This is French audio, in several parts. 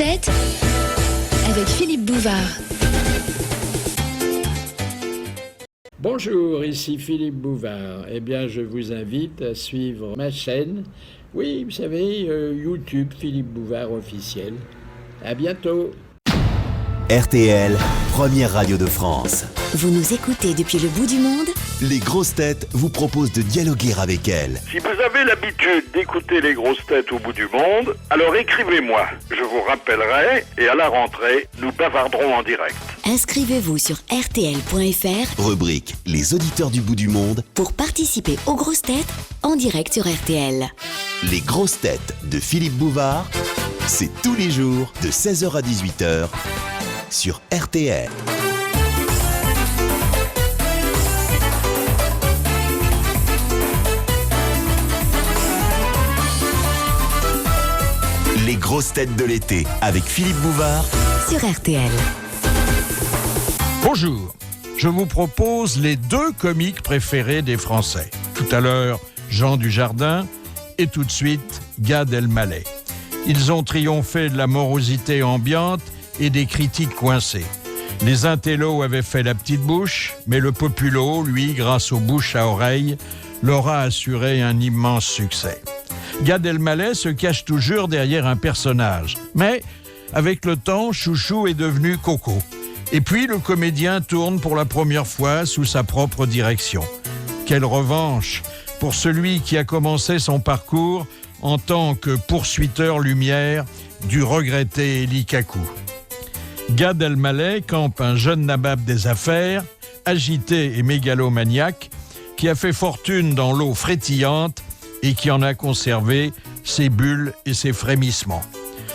têtes avec Philippe Bouvard. Bonjour, ici Philippe Bouvard. Eh bien, je vous invite à suivre ma chaîne. Oui, vous savez, YouTube Philippe Bouvard officiel. À bientôt. RTL, première radio de France. Vous nous écoutez depuis le bout du monde? Les grosses têtes vous proposent de dialoguer avec elles. Si vous avez l'habitude d'écouter les grosses têtes au bout du monde, alors écrivez-moi. Je vous rappellerai et à la rentrée, nous bavarderons en direct. Inscrivez-vous sur rtl.fr, Rubrique Les auditeurs du bout du monde. pour participer aux grosses têtes en direct sur RTL. Les grosses têtes de Philippe Bouvard, c'est tous les jours de 16h à 18h sur RTL. Les grosses têtes de l'été avec Philippe Bouvard Sur RTL. Bonjour, je vous propose les deux comiques préférés des Français. Tout à l'heure, Jean Dujardin et tout de suite, Gad Elmaleh. Ils ont triomphé de la morosité ambiante et des critiques coincées. Les intellos avaient fait la petite bouche, mais le populo, lui, grâce aux bouches à oreilles, leur a assuré un immense succès. Gad Elmaleh se cache toujours derrière un personnage, mais avec le temps, Chouchou est devenu Coco. Et puis le comédien tourne pour la première fois sous sa propre direction. Quelle revanche pour celui qui a commencé son parcours en tant que poursuiteur lumière du regretté Elie Kakou. Gad Elmaleh campe un jeune nabab des affaires, agité et mégalomaniaque, qui a fait fortune dans l'eau frétillante et qui en a conservé ses bulles et ses frémissements.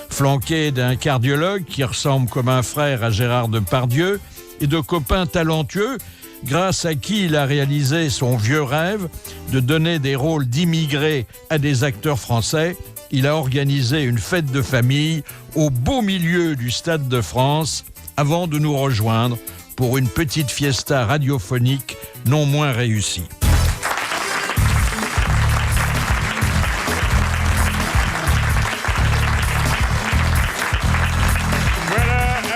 Flanqué d'un cardiologue qui ressemble comme un frère à Gérard Depardieu et de copains talentueux, grâce à qui il a réalisé son vieux rêve de donner des rôles d'immigrés à des acteurs français, il a organisé une fête de famille au beau milieu du Stade de France avant de nous rejoindre pour une petite fiesta radiophonique non moins réussie.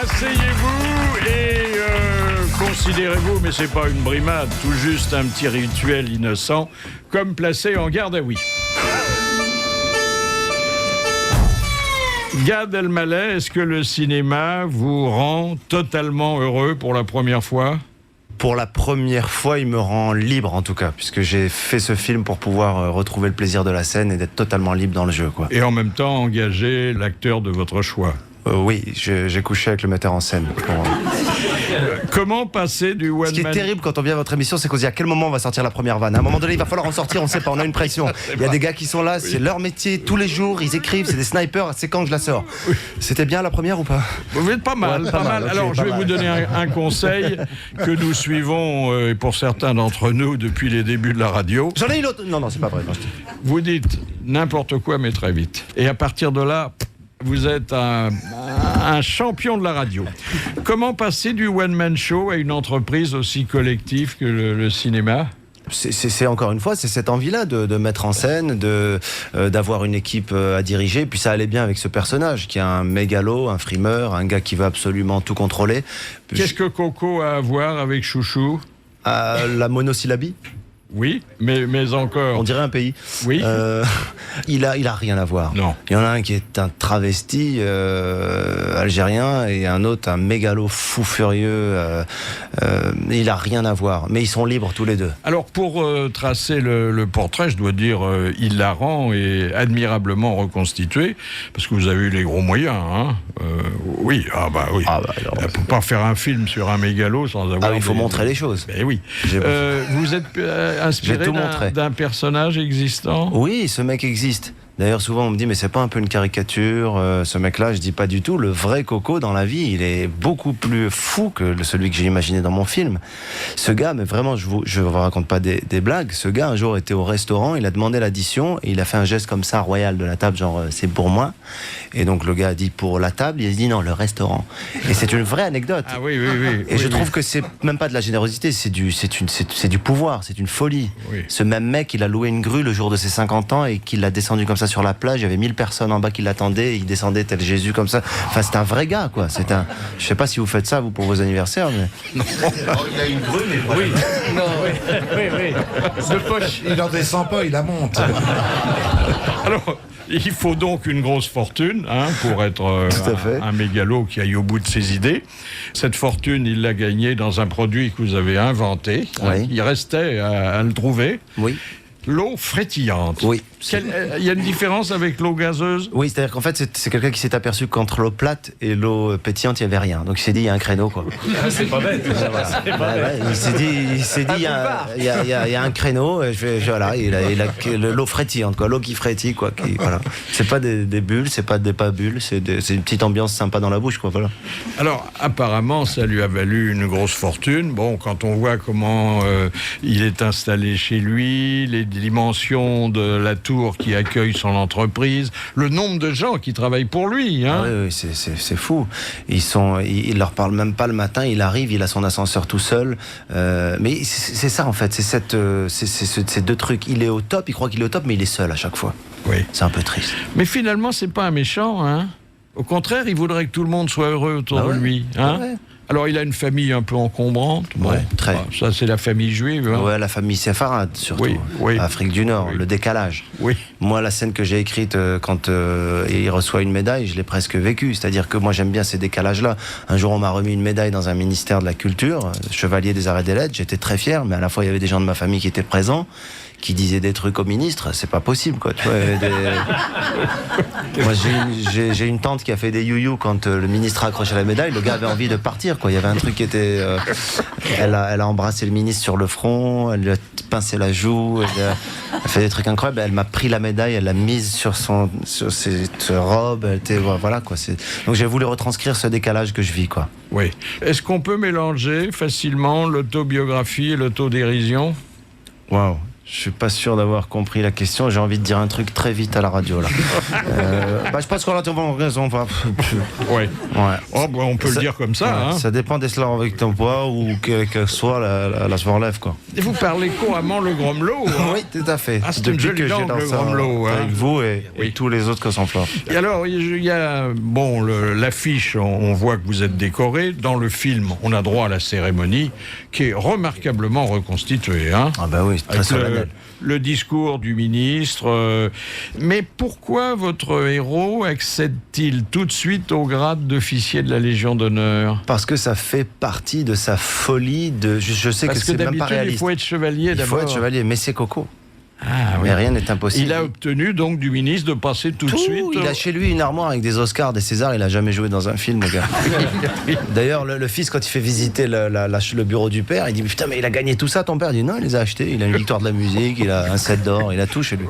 Asseyez-vous et considérez-vous, mais c'est pas une brimade, tout juste un petit rituel innocent, comme placé en garde à vue. Gad Elmaleh, est-ce que le cinéma vous rend totalement heureux pour la première fois ? Pour la première fois, il me rend libre en tout cas, puisque j'ai fait ce film pour pouvoir retrouver le plaisir de la scène et d'être totalement libre dans le jeu, quoi. Et en même temps, engager l'acteur de votre choix. Oui, j'ai couché avec le metteur en scène. Comment passer du one-man... Ce qui est terrible quand on vient à votre émission, c'est qu'on se dit à quel moment on va sortir la première vanne. À un moment donné, il va falloir en sortir, on ne sait pas, on a une pression. Il y a des gars qui sont là, c'est leur métier, tous les jours, ils écrivent, c'est des snipers, c'est quand que je la sors. C'était bien la première ou pas ? Vous êtes pas mal, Ouais, pas mal. okay, Alors, je vais vous donner un conseil que nous suivons, et pour certains d'entre nous, depuis les débuts de la radio. J'en ai une autre. Non, c'est pas vrai. Non, Vous dites n'importe quoi, mais très vite. Et à partir de là... Vous êtes un champion de la radio. Comment passer du one-man show à une entreprise aussi collective que le cinéma ? C'est encore une fois, c'est cette envie-là de mettre en scène, d'avoir une équipe à diriger. Puis ça allait bien avec ce personnage qui est un mégalo, un frimeur, un gars qui veut absolument tout contrôler. Qu'est-ce que Coco a à voir avec Chouchou ? La monosyllabie. Oui, mais encore... On dirait un pays. Oui. Il a rien à voir. Non. Il y en a un qui est un travesti algérien et un autre un mégalo fou furieux. Il a rien à voir. Mais ils sont libres tous les deux. Alors pour tracer le portrait, je dois dire hilarant et admirablement reconstitué, parce que vous avez eu les gros moyens. Hein oui, oui. Alors, on ne peut pas faire un film sur un mégalo sans avoir... il faut montrer les choses. Ben oui. Vous êtes inspiré d'un personnage existant ? Oui, ce mec existe. D'ailleurs, souvent, on me dit, mais c'est pas un peu une caricature, ce mec-là? Je dis pas du tout. Le vrai Coco, dans la vie, il est beaucoup plus fou que celui que j'ai imaginé dans mon film. Ce gars, mais vraiment, je vous raconte pas des blagues. Ce gars, un jour, était au restaurant, il a demandé l'addition, et il a fait un geste comme ça, royal de la table, genre, c'est pour moi. Et donc, le gars a dit pour la table, il a dit non, le restaurant. Et c'est une vraie anecdote. Ah oui. Et je trouve que c'est même pas de la générosité, c'est du pouvoir, c'est une folie. Oui. Ce même mec, il a loué une grue le jour de ses 50 ans et qu'il l'a descendu comme ça ça sur la plage, il y avait 1000 personnes en bas qui l'attendaient, il descendait tel Jésus comme ça. Enfin, c'est un vrai gars, quoi. Je sais pas si vous faites ça, vous, pour vos anniversaires, mais... Non. Il a une brume, mais oui. Non, oui. De poche. Il en descend pas, il la monte. Alors, il faut donc une grosse fortune pour être un mégalo qui aille au bout de ses idées. Cette fortune, il l'a gagnée dans un produit que vous avez inventé. Oui. Il restait à le trouver. Oui. L'eau frétillante. Oui. Il y a une différence avec l'eau gazeuse? Oui, c'est-à-dire qu'en fait, c'est quelqu'un qui s'est aperçu qu'entre l'eau plate et l'eau pétillante, il n'y avait rien. Donc il s'est dit, il y a un créneau, quoi. C'est pas bête. Il s'est dit, il y a un créneau. Et voilà, il a l'eau frétillante, quoi. L'eau qui frétille, quoi. Voilà. C'est pas des bulles, c'est pas bulles, c'est une petite ambiance sympa dans la bouche, quoi. Voilà. Alors, apparemment, ça lui a valu une grosse fortune. Bon, quand on voit comment il est installé chez lui, les dimensions de la tour qui accueille son entreprise, le nombre de gens qui travaillent pour lui. Oui, c'est fou. Il leur parle même pas le matin, il arrive, il a son ascenseur tout seul. Mais c'est ça, en fait, c'est ces deux trucs. Il est au top, il croit qu'il est au top, mais il est seul à chaque fois. Oui. C'est un peu triste. Mais finalement, c'est pas un méchant, Au contraire, il voudrait que tout le monde soit heureux autour de lui. Ouais. Alors, il a une famille un peu encombrante. Ouais, très. Ça, c'est la famille juive. Ouais, la famille séfarade, surtout. Oui. Afrique du Nord, Oui. le décalage. Oui. Moi, la scène que j'ai écrite quand il reçoit une médaille, je l'ai presque vécue. C'est-à-dire que moi, j'aime bien ces décalages-là. Un jour, on m'a remis une médaille dans un ministère de la Culture, chevalier des arts et des lettres. J'étais très fier, mais à la fois, il y avait des gens de ma famille qui étaient présents, qui disaient des trucs au ministre. C'est pas possible, quoi. Tu vois, Moi, j'ai une tante qui a fait des you-you quand le ministre a accroché la médaille. Le gars avait envie de partir, quoi. Il y avait un truc qui était... Elle a embrassé le ministre sur le front, elle lui a pincé la joue, elle a fait des trucs incroyables. Elle m'a pris la médaille, elle l'a mise sur cette robe. Elle était, voilà, quoi. Donc j'ai voulu retranscrire ce décalage que je vis, quoi. Oui. Est-ce qu'on peut mélanger facilement l'autobiographie et l'autodérision? Waouh. Je suis pas sûr d'avoir compris la question. J'ai envie de dire un truc très vite à la radio, là. Je pense qu'on a raison. Oui. Ouais. Oh, on peut le dire comme ça. Ça dépend des slurs avec ton poids ou que soit la relève, quoi. Et vous parlez couramment le gromelot. Oui, tout à fait. C'est une jolie langue, le gromelot. Avec vous et tous les autres que sans flore. Et alors, il y a l'affiche, on voit que vous êtes décoré. Dans le film, on a droit à la cérémonie, qui est remarquablement reconstituée. Ah bah oui, c'est très solennel. Le discours du ministre. Mais pourquoi votre héros accède-t-il tout de suite au grade d'officier de la Légion d'honneur? Parce que ça fait partie de sa folie. Je sais que c'est même pas réaliste. Il faut être chevalier d'abord. Il faut être chevalier, mais c'est Coco. Ah, oui. Mais rien n'est impossible. Il a obtenu donc du ministre de passer tout de suite. Il a chez lui une armoire avec des Oscars, des Césars. Il a jamais joué dans un film, le gars. D'ailleurs, le fils, quand il fait visiter le bureau du père, il dit putain, mais il a gagné tout ça, ton père? Il dit non, il les a achetés. Il a une victoire de la musique, il a un set d'or, il a tout chez lui.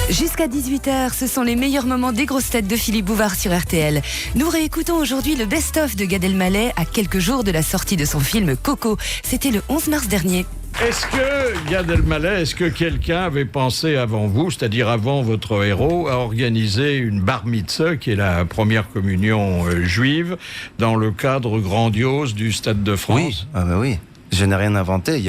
Jusqu'à 18h, ce sont les meilleurs moments des grosses têtes de Philippe Bouvard sur RTL. Nous réécoutons aujourd'hui le best-of de Gad Elmaleh à quelques jours de la sortie de son film Coco. C'était le 11 mars dernier. Est-ce que, Gad Elmaleh, est-ce que quelqu'un avait pensé avant vous, c'est-à-dire avant votre héros, à organiser une bar mitzvah, qui est la première communion juive, dans le cadre grandiose du Stade de France? Oui, ah bah oui. Je n'ai rien inventé.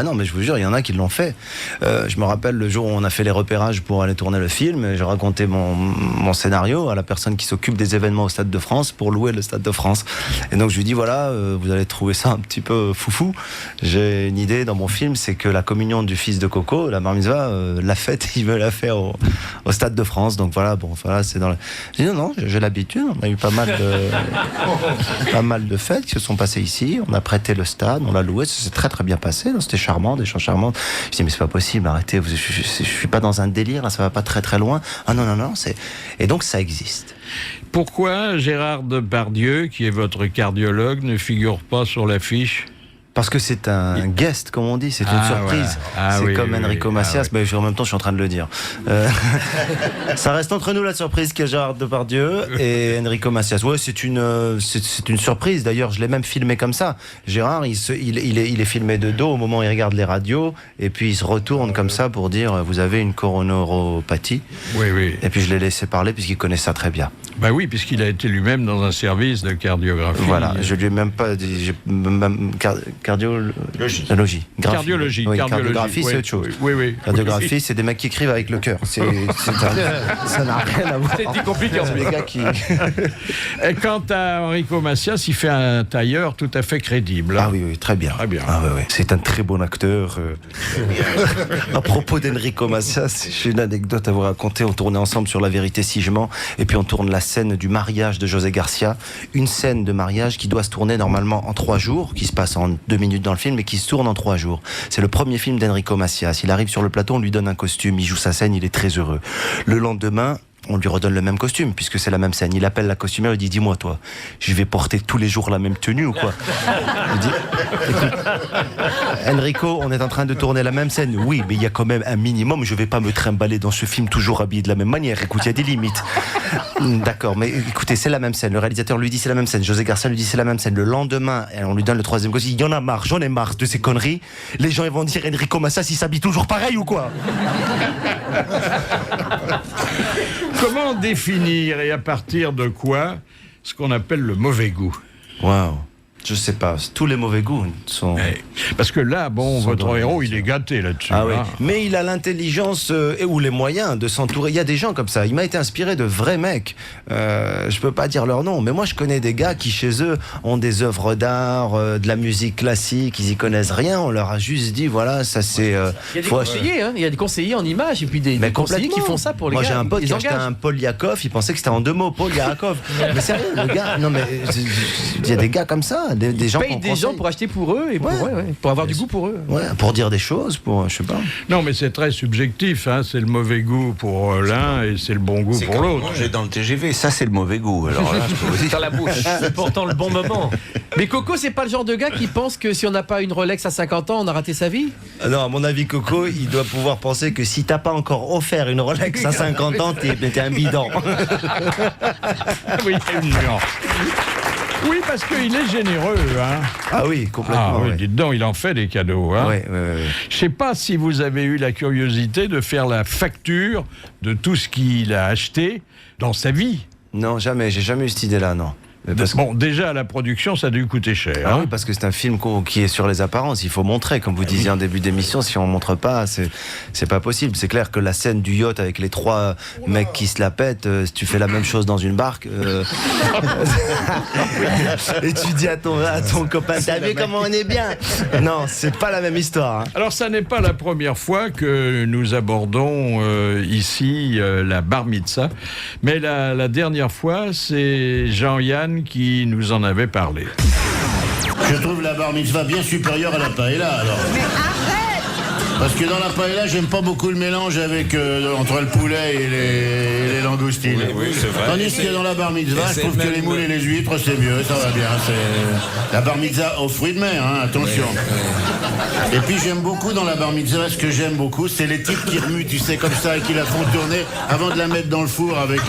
Non, mais je vous jure, il y en a qui l'ont fait. Je me rappelle le jour où on a fait les repérages pour aller tourner le film. J'ai raconté mon scénario à la personne qui s'occupe des événements au Stade de France pour louer le Stade de France. Et donc je lui dis voilà, vous allez trouver ça un petit peu foufou. J'ai une idée dans mon film, c'est que la communion du fils de Coco, la bar mitzvah, la fête, il veut la faire au Stade de France. Donc voilà, c'est dans. Je dis non, j'ai l'habitude. On a eu pas mal de fêtes qui se sont passées ici. On a prêté le stade, on l'a loué. Ça s'est très très bien passé, c'était charmant, des chants charmants. Je dis mais c'est pas possible, arrêtez, je suis pas dans un délire, là, ça va pas très très loin. Ah non, et donc ça existe. Pourquoi Gérard Depardieu, qui est votre cardiologue, ne figure pas sur l'affiche? Parce que c'est un guest, comme on dit, c'est une surprise. Voilà. C'est comme Enrico Macias, mais en même temps je suis en train de le dire. Ça reste entre nous la surprise que Gérard Depardieu et Enrico Macias. Ouais, c'est une surprise. D'ailleurs, je l'ai même filmé comme ça. Gérard, il est filmé de dos au moment où il regarde les radios, et puis il se retourne comme ça pour dire vous avez une coronoropathie. Oui. Et puis je l'ai laissé parler puisqu'il connaît ça très bien. Bah oui, puisqu'il a été lui-même dans un service de cardiographie. Voilà, je lui ai même pas dit. Cardiologie. Cardiologie. Oui, cardiologie, cardiographie, c'est autre chose. Oui. Cardiolographie, c'est des mecs qui écrivent avec le cœur. Ça n'a rien à voir. C'est compliqué en C'est des gars qui. Et quant à Enrico Macias, il fait un tailleur tout à fait crédible. Ah oui, très bien. Très bien. Ah oui. C'est un très bon acteur. À propos d'Enrico Macias, j'ai une anecdote à vous raconter. On tournait ensemble sur La Vérité si je mens, et puis on tourne la scène du mariage de José Garcia. Une scène de mariage qui doit se tourner normalement en 3 jours, qui se passe en 2 minutes dans le film, et qui se tourne en 3 jours. C'est le premier film d'Enrico Macias. Il arrive sur le plateau, on lui donne un costume, il joue sa scène, il est très heureux. Le lendemain, on lui redonne le même costume, puisque c'est la même scène. Il appelle la costumière, il dit, dis-moi toi, je vais porter tous les jours la même tenue ou quoi? Il dit, écoute, Enrico, on est en train de tourner la même scène. Oui, mais il y a quand même un minimum, je vais pas me trimballer dans ce film toujours habillé de la même manière. Écoute, il y a des limites. D'accord, mais écoutez, c'est la même scène. Le réalisateur lui dit c'est la même scène. José Garcia lui dit c'est la même scène. Le lendemain, on lui donne le 3e costume. Il y en a marre, j'en ai marre de ces conneries. Les gens ils vont dire Enrico Macias, il s'habille toujours pareil ou quoi? Comment définir et à partir de quoi ce qu'on appelle le mauvais goût? Waouh. Je sais pas, tous les mauvais goûts sont... Parce que là, bon, votre héros, il est gâté là-dessus. Ah oui. Hein. Mais il a l'intelligence ou les moyens de s'entourer. Il y a des gens comme ça. Il m'a été inspiré de vrais mecs. Je peux pas dire leur nom, mais moi je connais des gars qui chez eux ont des œuvres d'art, de la musique classique. Ils y connaissent rien. On leur a juste dit voilà, ça c'est. Il y a des conseillers, hein. Il y a des conseillers en images et puis des conseillers qui font ça pour les gars. Moi j'ai un pote qui a acheté engagent. un Paul Yakov. Il pensait que c'était en 2 mots, Paul Yakov. Mais sérieux, le gars. Non mais il y a des gars comme ça. Des gens payent des gens pour acheter pour eux et pour avoir du goût pour eux. Ouais, pour dire des choses, pour je sais pas. Non, mais c'est très subjectif. Hein. C'est le mauvais goût pour l'un et c'est le bon goût pour l'autre. Manger dans le TGV, ça c'est le mauvais goût. Alors là, je peux vous dire. Dans la bouche. C'est pourtant le bon moment. Mais Coco, c'est pas le genre de gars qui pense que si on n'a pas une Rolex à 50 ans, on a raté sa vie? Non, à mon avis, Coco, il doit pouvoir penser que si t'as pas encore offert une Rolex à 50 ans, t'es un bidon. Oui, c'est une nuance. Oui, parce qu'il est généreux. Hein. Ah oui, complètement. Ah oui, ouais. dites donc, il en fait des cadeaux. Hein. Oui. Je ne sais pas si vous avez eu la curiosité de faire la facture de tout ce qu'il a acheté dans sa vie. Non, jamais. J'ai jamais eu cette idée-là, non. Bon, déjà, la production, ça a dû coûter cher. Ah hein. oui, parce que c'est un film qui est sur les apparences. Il faut montrer, comme vous disiez en début d'émission. Si on montre pas, c'est pas possible. C'est clair que la scène du yacht avec les 3 mecs qui se la pètent, si tu fais la même chose dans une barque, et tu dis à ton copain, t'as vu comment on est bien? Non, c'est pas la même histoire. Hein. Alors, ça n'est pas la première fois que nous abordons ici la bar mitzvah, mais la dernière fois, c'est Jean-Yann qui nous en avait parlé. Je trouve la bar mitzvah bien supérieure à la paella, alors. Mais arrête! Parce que dans la paella, j'aime pas beaucoup le mélange avec entre le poulet et les langoustines. Oui, c'est vrai. Tandis que dans la bar mitzvah, je trouve que les moules et les huîtres, c'est mieux, ça va bien. C'est la bar mitzvah aux fruits de mer, hein, attention. Et puis j'aime beaucoup dans la bar mitzvah, ce que j'aime beaucoup, c'est les types qui remuent, tu sais, comme ça, et qui la font tourner avant de la mettre dans le four avec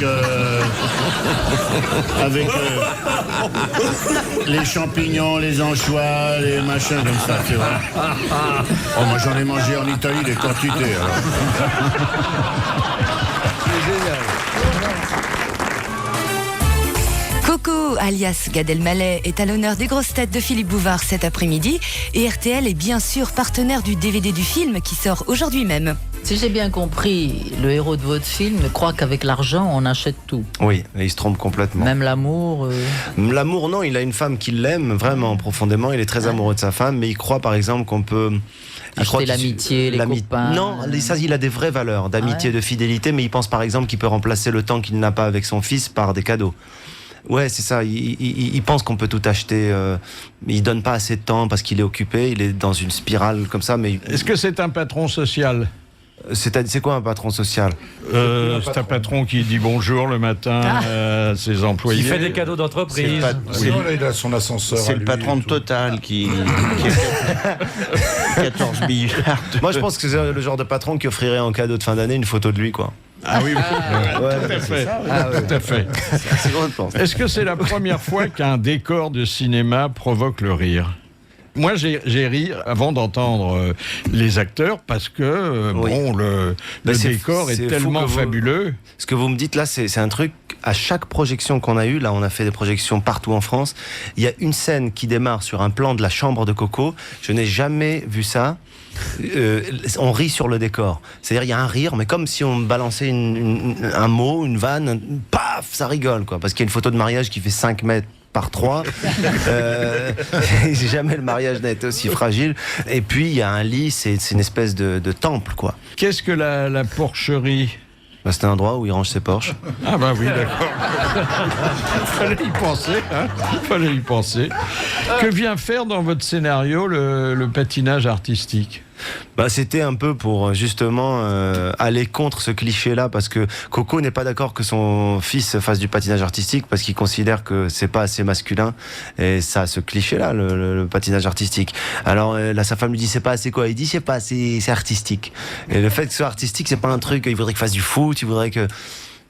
les champignons, les anchois, les machins comme ça, c'est vrai. Oh, moi j'en ai mangé en Italie des quantités, alors. Coco, alias Gad Elmaleh, est à l'honneur des grosses têtes de Philippe Bouvard cet après-midi et RTL est bien sûr partenaire du DVD du film qui sort aujourd'hui même. Si j'ai bien compris, le héros de votre film croit qu'avec l'argent, on achète tout. Oui, et il se trompe complètement. Même l'amour L'amour, non, il a une femme qui l'aime vraiment profondément, il est très amoureux de sa femme, mais il croit par exemple qu'on peut... acheter l'amitié, les copains... Non, ça, il a des vraies valeurs d'amitié, de fidélité, mais il pense par exemple qu'il peut remplacer le temps qu'il n'a pas avec son fils par des cadeaux. Ouais, c'est ça. Il pense qu'on peut tout acheter. Mais il donne pas assez de temps parce qu'il est occupé. Il est dans une spirale comme ça. Mais est-ce que c'est un patron social? C'est quoi un patron social? C'est un patron qui dit bonjour le matin à ses employés. Il fait des cadeaux d'entreprise. Il a son ascenseur. C'est le patron de Total qui a 14 milliards. Moi, je pense que c'est le genre de patron qui offrirait en cadeau de fin d'année une photo de lui, quoi. Ah oui, tout à fait. Tout à fait. Est-ce que c'est la première fois qu'un décor de cinéma provoque le rire? Moi, j'ai ri avant d'entendre les acteurs parce que bon, le décor est tellement fabuleux. Ce que vous me dites là, c'est un truc à chaque projection qu'on a eue, là on a fait des projections partout en France, il y a une scène qui démarre sur un plan de la chambre de Coco. Je n'ai jamais vu ça. On rit sur le décor. C'est-à-dire il y a un rire, mais comme si on balançait un mot, une vanne, paf, ça rigole, quoi. Parce qu'il y a une photo de mariage qui fait 5 mètres par 3. Jamais le mariage n'a été aussi fragile. Et puis il y a un lit, c'est une espèce de temple, quoi. Qu'est-ce que la porcherie? C'est un endroit où il range ses Porsche. Ah bah oui, d'accord. Fallait y penser, hein. Fallait y penser. Que vient faire dans votre scénario le patinage artistique? Bah, c'était un peu pour justement aller contre ce cliché-là, parce que Coco n'est pas d'accord que son fils fasse du patinage artistique parce qu'il considère que c'est pas assez masculin, et ça, ce cliché-là, le patinage artistique. Alors là, sa femme lui dit c'est pas assez quoi? Il dit c'est pas assez, c'est artistique. Et le fait que ce soit artistique, c'est pas un truc. Il voudrait qu'il fasse du foot, il voudrait que.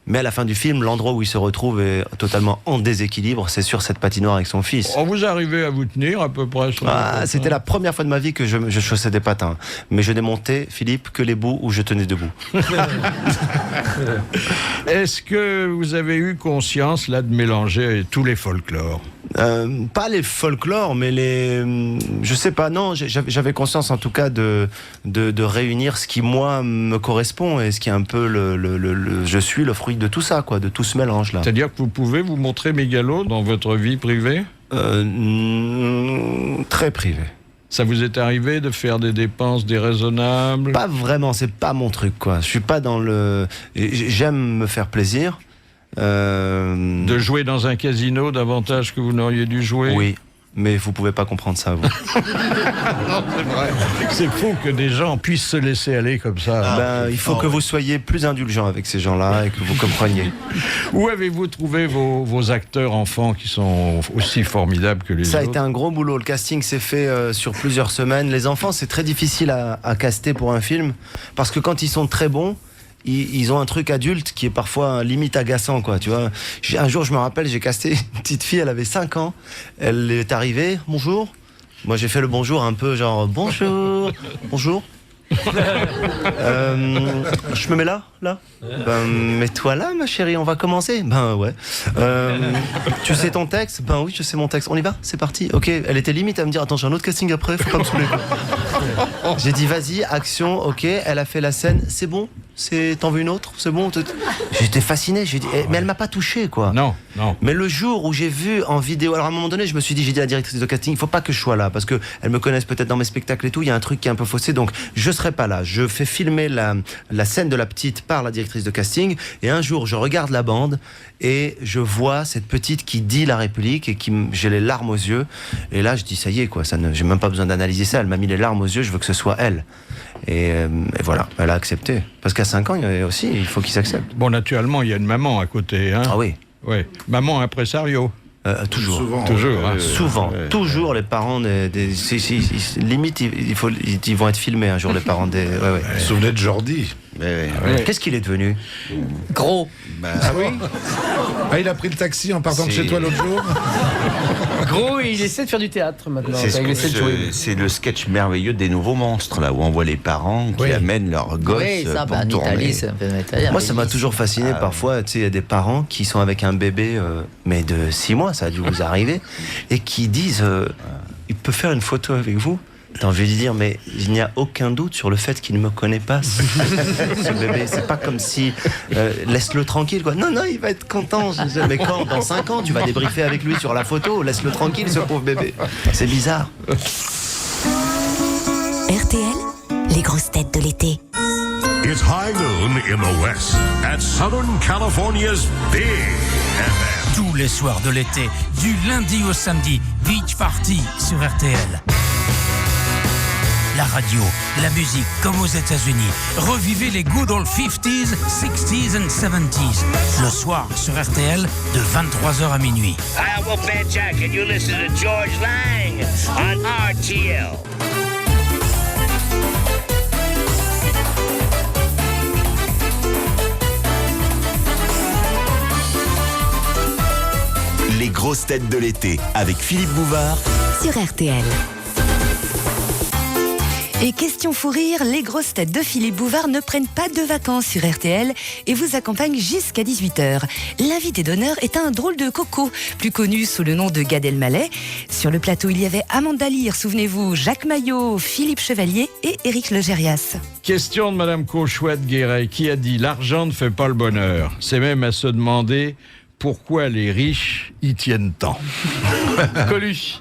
Mais à la fin du film, l'endroit où il se retrouve est totalement en déséquilibre. C'est sur cette patinoire avec son fils. Oh, vous arrivez à vous tenir à peu près sur c'était la première fois de ma vie que je chaussais des patins. Mais je n'ai monté, Philippe, que les bouts où je tenais debout. Est-ce que vous avez eu conscience là de mélanger tous les folklores? Pas les folklores, mais je sais pas, non, j'avais conscience en tout cas de réunir ce qui moi me correspond et ce qui est un peu je suis le fruit de tout ça, quoi, de tout ce mélange là. C'est-à-dire que vous pouvez vous montrer mégalo dans votre vie privée? Très privée. Ça vous est arrivé de faire des dépenses déraisonnables? Pas vraiment, c'est pas mon truc, quoi. Je suis pas dans le. J'aime me faire plaisir. De jouer dans un casino davantage que vous n'auriez dû jouer? Oui, mais vous pouvez pas comprendre ça, vous. Non, c'est vrai. C'est fou que des gens puissent se laisser aller comme ça. Il faut que vous soyez plus indulgents avec ces gens-là et que vous compreniez. Où avez-vous trouvé vos acteurs enfants qui sont aussi formidables que les autres? Ça a été un gros boulot. Le casting s'est fait sur plusieurs semaines. Les enfants, c'est très difficile à caster pour un film, parce que quand ils sont très bons, ils ont un truc adulte qui est parfois limite agaçant, quoi, tu vois. Un jour, je me rappelle, j'ai casté une petite fille, elle avait 5 ans. Elle est arrivée, bonjour. Moi, j'ai fait le bonjour un peu genre, bonjour, bonjour. Je me mets là. Mets-toi là, ma chérie, on va commencer. Ouais. Tu sais ton texte? Oui, je sais mon texte. On y va? C'est parti. Ok. Elle était limite à me dire, attends, j'ai un autre casting après, faut pas me saouler. J'ai dit, vas-y, action. Ok. Elle a fait la scène. C'est bon? T'en veux une autre? C'est bon? J'étais fasciné. J'ai dit, mais elle m'a pas touché, quoi. Non. Mais le jour où j'ai vu en vidéo, alors à un moment donné, j'ai dit à la directrice de casting, il faut pas que je sois là, parce que elles me connaissent peut-être dans mes spectacles et tout. Il y a un truc qui est un peu faussé, donc je serai pas là. Je fais filmer la scène de la petite par la directrice de casting, et un jour, je regarde la bande et je vois cette petite qui dit la réplique et j'ai les larmes aux yeux. Et là, je dis, ça y est, quoi. J'ai même pas besoin d'analyser ça. Elle m'a mis les larmes aux yeux. Je veux que ce soit elle. Et voilà, elle a accepté. Parce qu'à 5 ans, il faut qu'il s'accepte. Bon, naturellement, il y a une maman à côté, hein. Ah oui. Oui. Maman impresario. Toujours. Souvent. Toujours les parents limite ils vont être filmés un jour, les parents des. Ouais. Vous vous souvenez de Jordi? Qu'est-ce qu'il est devenu? Gros. Ah oui. Il a pris le taxi en partant de chez toi l'autre jour. Gros, il essaie de faire du théâtre maintenant. C'est le sketch merveilleux des Nouveaux Monstres, là où on voit les parents qui amènent leurs gosses. Oui, ça, pour en tourner. Italie, c'est un peu italien. Moi, ça m'a toujours fasciné. Parfois, tu sais, il y a des parents qui sont avec un bébé, mais de 6 mois, ça a dû vous arriver, et qui disent, il peut faire une photo avec vous? T'as envie de dire, mais il n'y a aucun doute sur le fait qu'il ne me connaît pas, ce bébé. C'est pas comme si, laisse-le tranquille, quoi. Non, il va être content. Je disais, mais quand? Dans 5 ans, tu vas débriefer avec lui sur la photo. Laisse-le tranquille, ce pauvre bébé. C'est bizarre. RTL, les grosses têtes de l'été. It's high noon in the West at Southern California's Big FM. Tous les soirs de l'été, du lundi au samedi, Beach Party sur RTL. La radio, la musique comme aux États-Unis. Revivez les good old 50s, 60s and 70s. Le soir sur RTL de 23h à minuit. Hi, I'm Wolfman Jack and you listen to George Lang on RTL. Les grosses têtes de l'été avec Philippe Bouvard sur RTL. Et question fou rire, les grosses têtes de Philippe Bouvard ne prennent pas de vacances sur RTL et vous accompagnent jusqu'à 18h. L'invité d'honneur est un drôle de coco, plus connu sous le nom de Gad Elmaleh. Sur le plateau, il y avait Amanda Lear, souvenez-vous, Jacques Maillot, Philippe Chevalier et Éric Legérias. Question de Madame Cauchouette-Guéret qui a dit « L'argent ne fait pas le bonheur ». C'est même à se demander pourquoi les riches y tiennent tant. Coluche.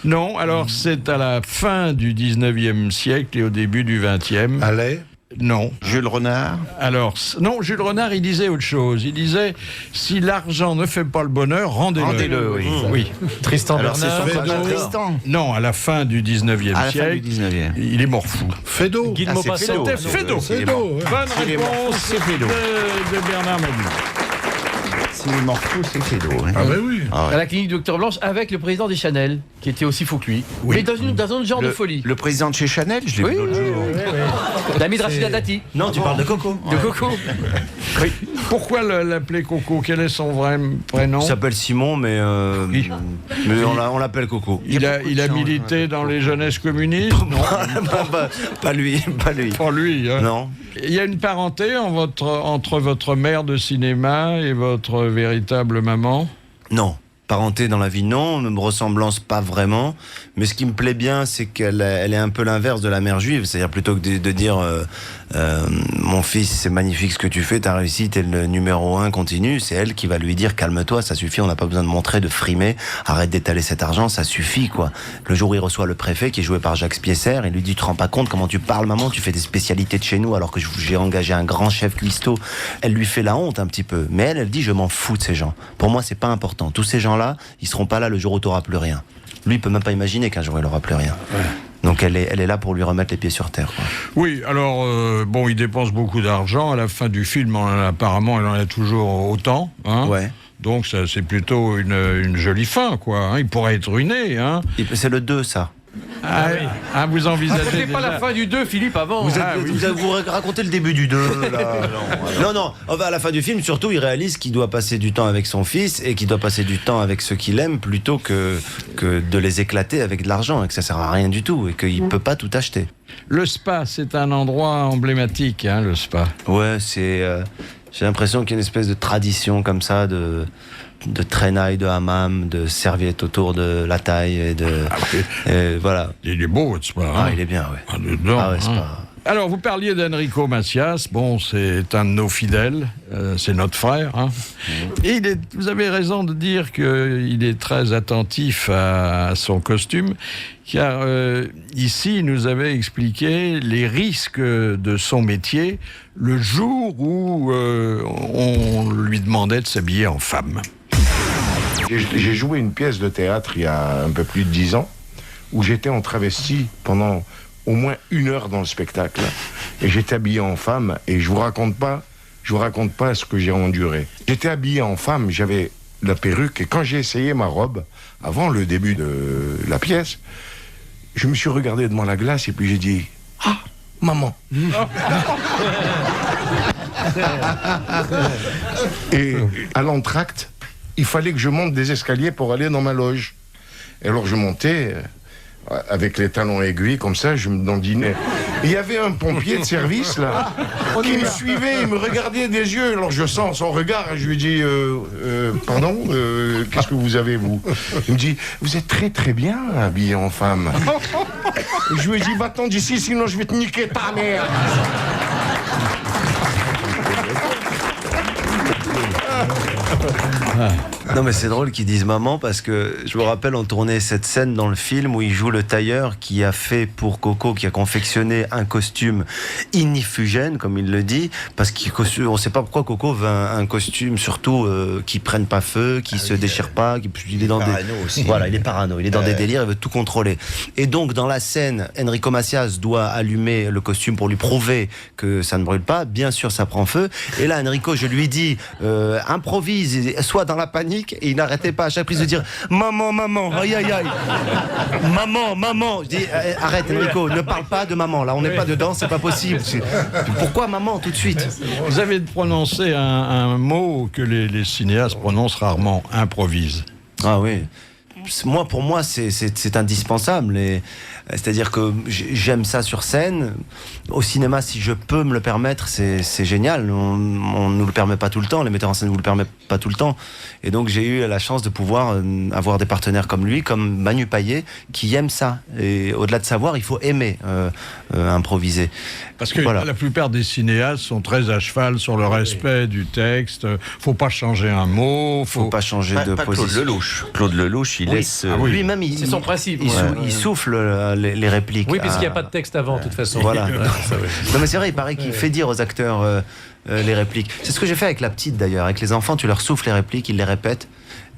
Non, alors c'est à la fin du 19e siècle et au début du 20e. Allais? Non. Jules Renard? Alors, non, Jules Renard, il disait autre chose. Il disait, si l'argent ne fait pas le bonheur, rendez-le. Rendez-le, oui. Oui. Tristan Alors Bernard. c'est son frère Tristan. Non, à la fin du 19e À la fin siècle. du 19e. Il est mort fou. Fédot. Guy de Ah, c'est Maupassant. C'était Fédot. Fédot, ouais. Bonne S'il est mort fou, réponse c'est Fédot. de Bernard Mabille. S'il est mort fou, c'est Fédot. Hein. Ah ben oui. Ah ouais. À la clinique Docteur Blanche avec le président des Chanel, qui était aussi fou que lui. Mais dans un autre genre de folie. Le président de chez Chanel, je l'ai Oui, vu l'autre jour. David Rachida Dati. Non, tu parles de Coco. De Coco. Oui. Pourquoi l'appeler Coco? Quel est son vrai prénom? Il s'appelle Simon, mais on l'appelle Coco. Il a milité dans les jeunesses communistes? Non. Pas lui. Pas lui. Hein. Non. Il y a une parenté entre votre mère de cinéma et votre véritable maman? Non. Parenté dans la vie, non. Ressemblance, pas vraiment. Mais ce qui me plaît bien, c'est qu'elle est un peu l'inverse de la mère juive. C'est-à-dire, plutôt que de dire mon fils, c'est magnifique ce que tu fais, t'as réussi, t'es le numéro 1, continue. C'est elle qui va lui dire calme-toi, ça suffit, on n'a pas besoin de montrer, de frimer, arrête d'étaler cet argent, ça suffit, quoi. Le jour où il reçoit le préfet, qui est joué par Jacques Spiesser, il lui dit, tu te rends pas compte comment tu parles, maman, tu fais des spécialités de chez nous alors que j'ai engagé un grand chef cuistot. Elle lui fait la honte un petit peu. Mais elle dit, je m'en fous de ces gens. Pour moi, c'est pas important. Tous ces gens-là, ils seront pas là le jour où t'auras plus rien. Lui, il peut même pas imaginer qu'un jour il aura plus rien. Ouais. Donc elle est là pour lui remettre les pieds sur terre, quoi. Oui, alors, il dépense beaucoup d'argent. À la fin du film, apparemment, il en a toujours autant. Hein. Ouais. Donc ça, c'est plutôt une jolie fin, quoi. Hein. Il pourrait être ruiné. Hein. C'est le 2, ça. Ah, oui. Vous envisagez C'était pas déjà... la fin du 2, Philippe, avant. Vous racontez le début du 2, là. Non, à la fin du film, surtout, il réalise qu'il doit passer du temps avec son fils et qu'il doit passer du temps avec ceux qu'il aime plutôt que de les éclater avec de l'argent et que ça sert à rien du tout et qu'il peut pas tout acheter. Le spa, c'est un endroit emblématique, hein, le spa. Ouais, j'ai l'impression qu'il y a une espèce de tradition comme ça de traînailles, de hammam, de serviettes autour de la taille et voilà. Il est beau, ce spa. Hein. Ah, il est bien, ouais. C'est pas... Alors, vous parliez d'Enrico Macias. Bon, c'est un de nos fidèles. C'est notre frère. Hein. Et vous avez raison de dire qu'il est très attentif à son costume, car ici, il nous avait expliqué les risques de son métier le jour où on lui demandait de s'habiller en femme. J'ai joué une pièce de théâtre il y a un peu plus de 10 ans, où j'étais en travesti pendant au moins 1 heure dans le spectacle. Et j'étais habillé en femme, et je vous raconte pas ce que j'ai enduré. J'étais habillé en femme, j'avais la perruque, et quand j'ai essayé ma robe, avant le début de la pièce, je me suis regardé devant la glace, et puis j'ai dit « Ah, maman !» Et à l'entracte, il fallait que je monte des escaliers pour aller dans ma loge. Et alors je montais avec les talons aiguilles, comme ça, je me dandinais. Il y avait un pompier de service, là, qui me suivait, il me regardait des yeux. Alors je sens son regard, et je lui dis pardon, qu'est-ce que vous avez, vous? Il me dit, vous êtes très très bien habillé en femme. Et je lui ai dit, va-t'en d'ici, sinon je vais te niquer ta mère. Non, mais c'est drôle qu'ils disent maman, parce que je me rappelle, on tournait cette scène dans le film où il joue le tailleur qui a fait pour Coco, qui a confectionné un costume ignifugène, comme il le dit, parce qu'on ne sait pas pourquoi Coco veut un costume surtout qui prenne pas feu, qui se déchire pas, il est dans des... Voilà, il est parano, il est dans des délires, il veut tout contrôler. Et donc dans la scène, Enrico Macias doit allumer le costume pour lui prouver que ça ne brûle pas. Bien sûr, ça prend feu. Et là, Enrico, je lui dis improvise, soit dans la panique. Et il n'arrêtait pas à chaque prise de dire maman, maman, aïe aïe aïe, maman. Je dis arrête Enrico, ne parle pas de maman, là on n'est pas dedans, c'est pas possible. Pourquoi maman tout de suite? Vous avez prononcé un mot que les cinéastes prononcent rarement, improvise. Ah oui. pour moi, c'est indispensable. C'est-à-dire que j'aime ça sur scène. Au cinéma, si je peux me le permettre, c'est génial. On ne nous le permet pas tout le temps. Les metteurs en scène ne vous le permettent pas tout le temps. Et donc, j'ai eu la chance de pouvoir avoir des partenaires comme lui, comme Manu Payet, qui aiment ça. Et au-delà de savoir, il faut aimer improviser. Parce que la plupart des cinéastes sont très à cheval sur le respect du texte. Faut pas changer un mot. Faut pas changer de position. Claude Lelouch, il laisse... Lui-même, c'est son principe. Il souffle les répliques. Oui, puisqu'il n'y a pas de texte avant, de toute façon. Voilà. Non, mais c'est vrai, il paraît qu'il fait dire aux acteurs les répliques. C'est ce que j'ai fait avec la petite, d'ailleurs. Avec les enfants, tu leur souffles les répliques, ils les répètent.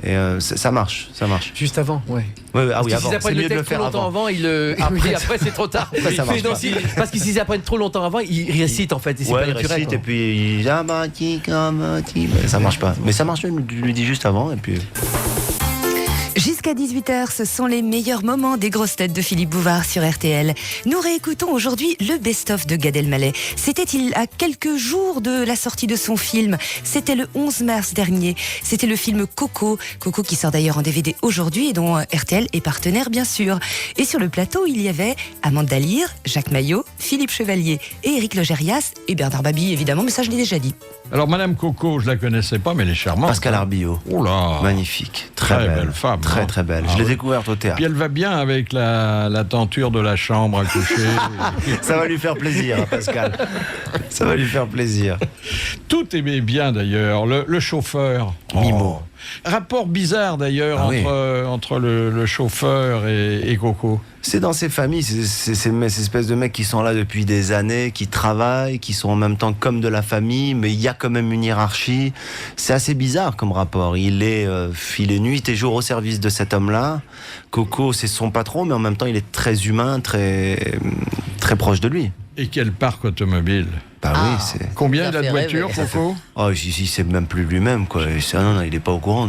Et ça marche. Juste avant, ouais. Avant. S'ils apprennent le texte trop longtemps avant, après c'est trop tard. Après, ça marche pas. Parce que s'ils apprennent trop longtemps avant, ils récitent en fait. Il récite et puis ça marche pas. Mais ça marche, je lui dis juste avant et puis... Jusqu'à 18h, ce sont les meilleurs moments des grosses têtes de Philippe Bouvard sur RTL. Nous réécoutons aujourd'hui le best-of de Gad Elmaleh. C'était il à quelques jours de la sortie de son film. C'était le 11 mars dernier. C'était le film Coco. Coco qui sort d'ailleurs en DVD aujourd'hui et dont RTL est partenaire bien sûr. Et sur le plateau, il y avait Amanda Lear, Jacques Maillot, Philippe Chevalier et Éric Logérias et Bernard Babi évidemment, mais ça je l'ai déjà dit. Alors Madame Coco, je la connaissais pas, mais elle est charmante. Pascal Arbillot. Oh là. Magnifique. Très belle femme. Très belle. Je l'ai découverte au théâtre. Puis elle va bien avec la tenture de la chambre à coucher. Ça va lui faire plaisir, Pascal. Ça va lui faire plaisir. Tout aimait bien d'ailleurs. Le chauffeur. Mimo. Rapport bizarre d'ailleurs entre le chauffeur et Coco. C'est dans ces familles, c'est ces espèces de mecs qui sont là depuis des années, qui travaillent, qui sont en même temps comme de la famille, mais il y a quand même une hiérarchie. C'est assez bizarre comme rapport. Il est nuit et jour au service de cet homme-là. Coco, c'est son patron, mais en même temps, il est très humain, très proche de lui. Et quel parc automobile. Oui, c'est... Combien il a de voitures, Coco? Oh, si, c'est même plus lui-même, quoi. Non, il n'est pas au courant.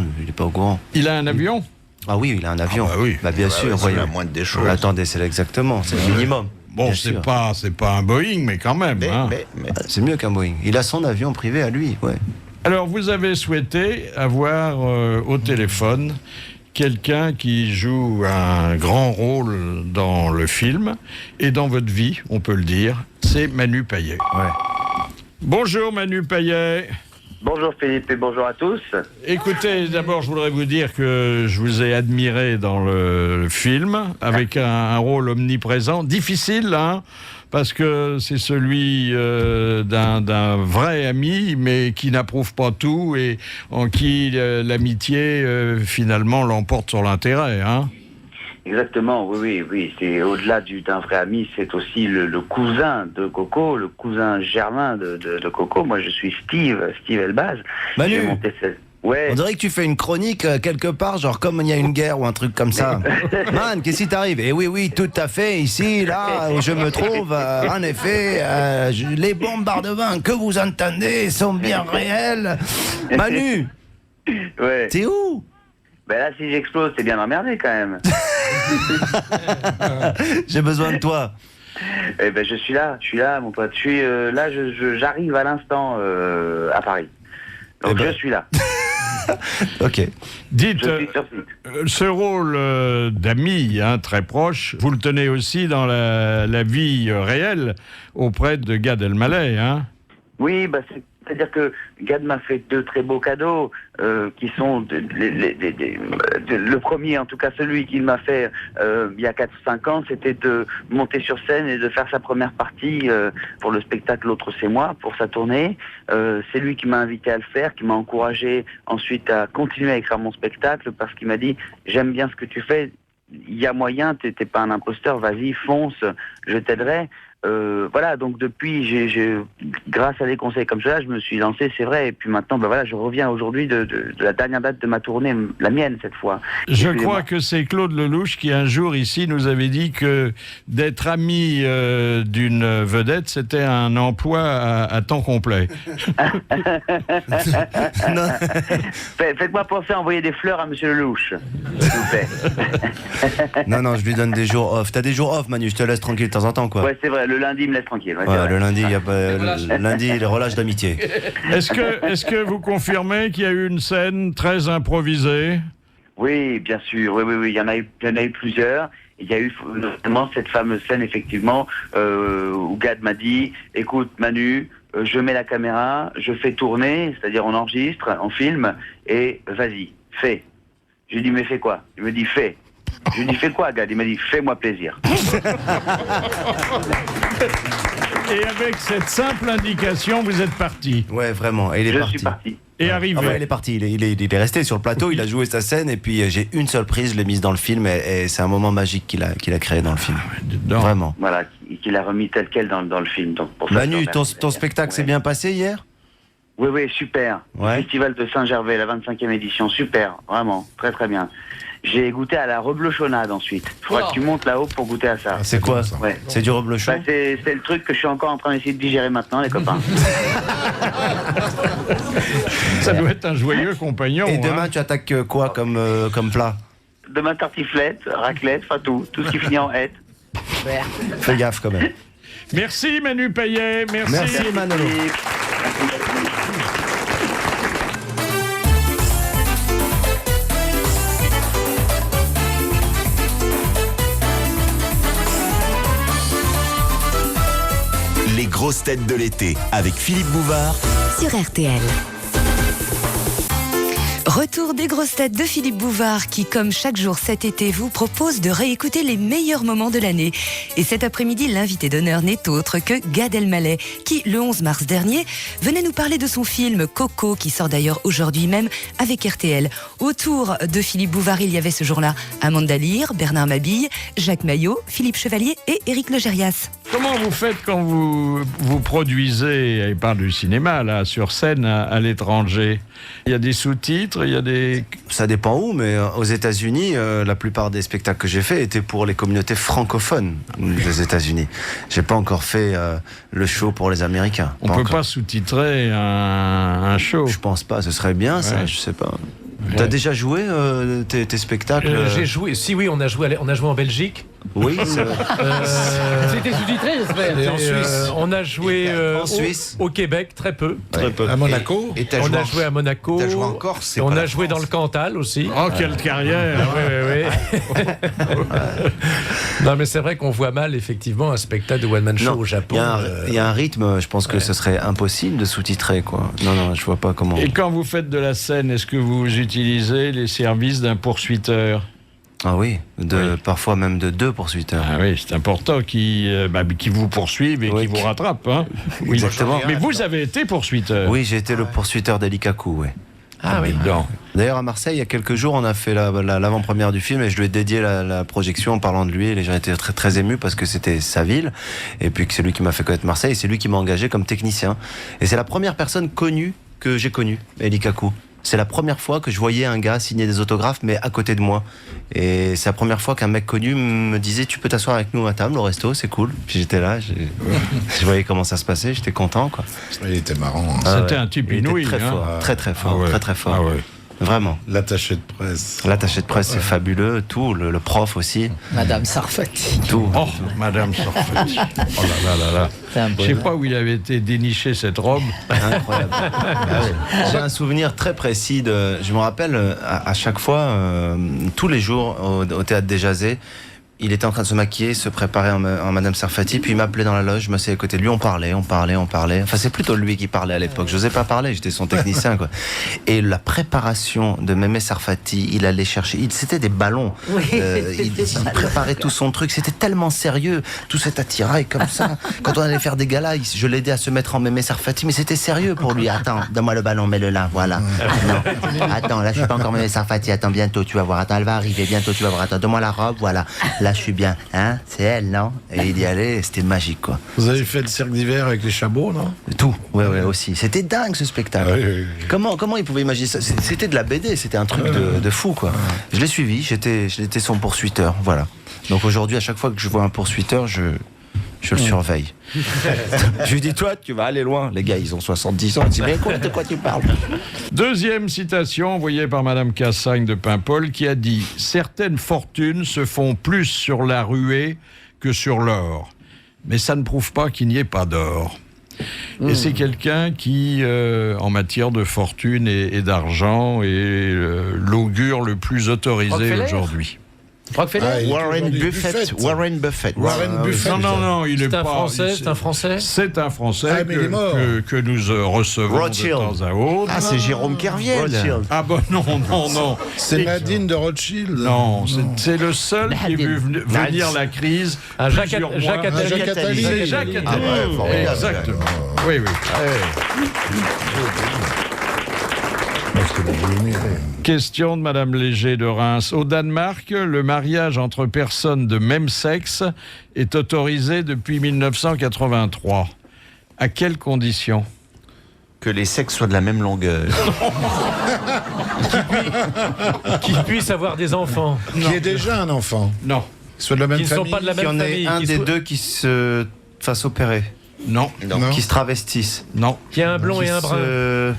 Il a un avion? Ah oui, il a un avion. Oui. Bien sûr. C'est la moindre des choses. Attendez, c'est exactement, c'est le minimum. Bon, c'est pas un Boeing, mais quand même. Mais c'est mieux qu'un Boeing. Il a son avion privé à lui, ouais. Alors, vous avez souhaité avoir au téléphone quelqu'un qui joue un grand rôle dans le film et dans votre vie, on peut le dire, c'est Manu Payet. Ouais. Bonjour Manu Payet. Bonjour Philippe et bonjour à tous. Écoutez, d'abord je voudrais vous dire que je vous ai admiré dans le film avec un rôle omniprésent, difficile, hein, parce que c'est celui d'un vrai ami, mais qui n'approuve pas tout et en qui l'amitié finalement l'emporte sur l'intérêt, hein. Exactement, oui. C'est au-delà d'un vrai ami, c'est aussi le cousin de Coco, le cousin germain de Coco. Moi, je suis Steve Elbaz. Manu, ouais. On dirait que tu fais une chronique quelque part, genre comme il y a une guerre ou un truc comme ça. Man, qu'est-ce qui t'arrive? Et oui, tout à fait, ici, là où je me trouve, en effet, les bombardements que vous entendez sont bien réels. Manu, ouais. T'es où? Là, si j'explose, c'est bien emmerdé quand même. J'ai besoin de toi. Je suis là, mon pote. J'arrive à l'instant à Paris. Donc je suis là. Ok. Dites, ce rôle d'ami, hein, très proche, vous le tenez aussi dans la vie réelle auprès de Gad Elmaleh, hein? Oui, c'est-à-dire que Gad m'a fait 2 très beaux cadeaux qui sont le premier, en tout cas celui qu'il m'a fait il y a 4-5 ans, c'était de monter sur scène et de faire sa première partie pour le spectacle L'autre c'est moi, pour sa tournée. C'est lui qui m'a invité à le faire, qui m'a encouragé ensuite à continuer à écrire mon spectacle parce qu'il m'a dit « J'aime bien ce que tu fais, il y a moyen, t'es pas un imposteur, vas-y, fonce, je t'aiderai ». Voilà, donc depuis, grâce à des conseils comme cela, je me suis lancé, c'est vrai, et puis maintenant, je reviens aujourd'hui de la dernière date de ma tournée, la mienne cette fois. Je crois que c'est Claude Lelouch qui un jour ici nous avait dit que d'être ami d'une vedette, c'était un emploi à temps complet. Faites-moi penser à envoyer des fleurs à Monsieur Lelouch, s'il vous plaît. Non, je lui donne des jours off. T'as des jours off, Manu, je te laisse tranquille de temps en temps, quoi. Ouais, c'est vrai. Le lundi, il me laisse tranquille. Le lundi, il y a pas. Lundi, le relâche d'amitié. Est-ce que vous confirmez qu'il y a eu une scène très improvisée? Oui, bien sûr. Oui. Il y en a eu plusieurs. Il y a eu notamment cette fameuse scène, effectivement, où Gad m'a dit, écoute, Manu, je mets la caméra, je fais tourner, c'est-à-dire on enregistre, on filme, et vas-y, fais. Je lui dis, mais fais quoi? Il me dit, fais. Je lui dis, fais quoi, Gad? Il m'a dit, fais-moi plaisir. Et avec cette simple indication, vous êtes parti. Ouais, vraiment. Et il est Je parti. suis parti. Et arrivé. Ah ouais, il est parti. Il est resté sur le plateau. Il a joué sa scène. Et puis j'ai une seule prise. Je l'ai mise dans le film. Et c'est un moment magique qu'il a créé dans le film. Vraiment. Voilà, qu'il a remis tel quel dans le film. Donc pour ça, Manu, ton spectacle s'est bien passé hier? Oui, super. Ouais. Festival de Saint-Gervais, la 25e édition. Super. Vraiment. Très, très bien. J'ai goûté à la reblochonnade ensuite. Il faudra que tu montes là-haut pour goûter à ça. C'est quoi? Ouais. C'est du reblochon? C'est le truc que je suis encore en train d'essayer de digérer maintenant, les copains. Ça doit être un joyeux compagnon. Et demain, tu attaques quoi comme plat? Demain, tartiflette, raclette, enfin tout ce qui finit en hête. Fais gaffe quand même. Merci Manu Payet. Merci Manolo. Les grosses têtes de l'été avec Philippe Bouvard sur RTL. Retour des grosses têtes de Philippe Bouvard qui, comme chaque jour cet été, vous propose de réécouter les meilleurs moments de l'année. Et cet après-midi, l'invité d'honneur n'est autre que Gad Elmaleh qui, le 11 mars dernier, venait nous parler de son film Coco, qui sort d'ailleurs aujourd'hui même avec RTL. Autour de Philippe Bouvard, il y avait ce jour-là Amanda Lear, Bernard Mabille, Jacques Maillot, Philippe Chevalier et Éric Legérias. Comment vous faites quand vous produisez, et parle du cinéma là, sur scène à l'étranger? Il y a des sous-titres, il y a des... Ça dépend où, mais aux États-Unis, la plupart des spectacles que j'ai faits étaient pour les communautés francophones des États-Unis. J'ai pas encore fait le show pour les Américains. On peut pas sous-titrer un show. Je pense pas, ce serait bien ça, je sais pas. T'as déjà joué tes spectacles J'ai joué, oui, on a joué en Belgique. Oui, c'était sous-titré, j'espère. Et en Suisse. On a joué en Suisse. Au Québec, très peu. Très peu. À Monaco. On a joué à Monaco. T'as joué en Corse. Et on a joué dans le Cantal aussi. Oh, quelle carrière! Oui. Non, mais c'est vrai qu'on voit mal, effectivement, un spectacle de one-man show au Japon. Il y a un rythme, je pense que ce serait impossible de sous-titrer, quoi. Non, je vois pas comment. Et quand vous faites de la scène, est-ce que vous utilisez les services d'un poursuiteur? Ah oui, parfois même de 2 poursuiteurs. Ah oui, c'est important qui vous poursuivent et qui vous rattrapent. Hein. Oui, exactement. Mais vous avez été poursuiteur. Oui, j'ai été le poursuiteur d'Eli Kaku, oui. Ah oui. D'ailleurs, à Marseille, il y a quelques jours, on a fait l'avant-première du film et je lui ai dédié la projection en parlant de lui. Et les gens étaient très, très émus parce que c'était sa ville et puis que c'est lui qui m'a fait connaître Marseille et c'est lui qui m'a engagé comme technicien. Et c'est la première personne connue que j'ai connue, Eli Kaku. C'est la première fois que je voyais un gars signer des autographes, mais à côté de moi. Et c'est la première fois qu'un mec connu me disait « Tu peux t'asseoir avec nous à table au resto, c'est cool ». Puis j'étais là, je voyais comment ça se passait, j'étais content, quoi. Il était marrant. Hein. C'était un type inouï. Très fort, très très fort, très très fort. Ah ouais. Vraiment. L'attaché de presse. L'attaché de presse, c'est fabuleux. Tout, le prof aussi. Madame Sarfati. Tout. Oh, Madame Sarfati. Oh là là. Je sais pas où il avait été déniché cette robe. Incroyable. J'ai un souvenir très précis je me rappelle à chaque fois, tous les jours au théâtre des Jazés, il était en train de se maquiller, se préparer en Madame Sarfati, puis il m'appelait dans la loge, je m'asseyais à côté de lui, on parlait. Enfin, c'est plutôt lui qui parlait à l'époque. J'osais pas parler, j'étais son technicien, quoi. Et la préparation de Mémé Sarfati, il allait chercher, c'était des ballons. Oui, il préparait tout son truc, c'était tellement sérieux, tout cet attirail comme ça. Quand on allait faire des galas, je l'aidais à se mettre en Mémé Sarfati, mais c'était sérieux pour lui. Attends, donne-moi le ballon, mets-le là, voilà. Attends, là je suis pas encore Mémé Sarfati, attends, bientôt tu vas voir, attends, elle va arriver, bientôt tu vas voir, attends, donne-moi la robe, voilà. Là, je suis bien, hein, c'est elle, non? Et il y allait, c'était magique, quoi. Vous avez fait le cirque d'hiver avec les chameaux, non? Tout, ouais, aussi. C'était dingue, ce spectacle. Oui. Comment il pouvait imaginer ça? C'était de la BD, c'était un truc de fou, quoi. Je l'ai suivi, j'étais son poursuiteur, voilà. Donc aujourd'hui, à chaque fois que je vois un poursuiteur, je le surveille. Je lui dis, toi, tu vas aller loin. Les gars, ils ont 70 ans. Je dis, mais de quoi tu parles? Deuxième citation envoyée par Madame Cassagne de Paimpol qui a dit « Certaines fortunes se font plus sur la ruée que sur l'or. Mais ça ne prouve pas qu'il n'y ait pas d'or. » Et c'est quelqu'un qui, en matière de fortune et d'argent, est l'augure le plus autorisé aujourd'hui. Warren Buffett. Warren Buffett. Non, il est pas. C'est un Français. C'est un Français mais il est mort. que nous recevons Rothschild. de temps à autre. Ah, c'est Jérôme Kerviel. Ah bon, non. C'est Nadine de Rothschild. Non, c'est le seul qui est vu venir la crise. Jacques Jacques Attali. C'est Jacques Attali. Ah ouais, formidable. Exactement. Oui. Question de Madame Léger de Reims. Au Danemark, le mariage entre personnes de même sexe est autorisé depuis 1983. À quelles conditions ? Que les sexes soient de la même longueur. Qu'ils puissent avoir des enfants. Qui est déjà un enfant. Non. Soit de la même Qui ne sont famille. pas de la même Qu'il y en ait famille. un Qui des soit- deux qui se fasse opérer. Non. Qui se travestissent. Non. Qui a un blond Qui et un brun. se-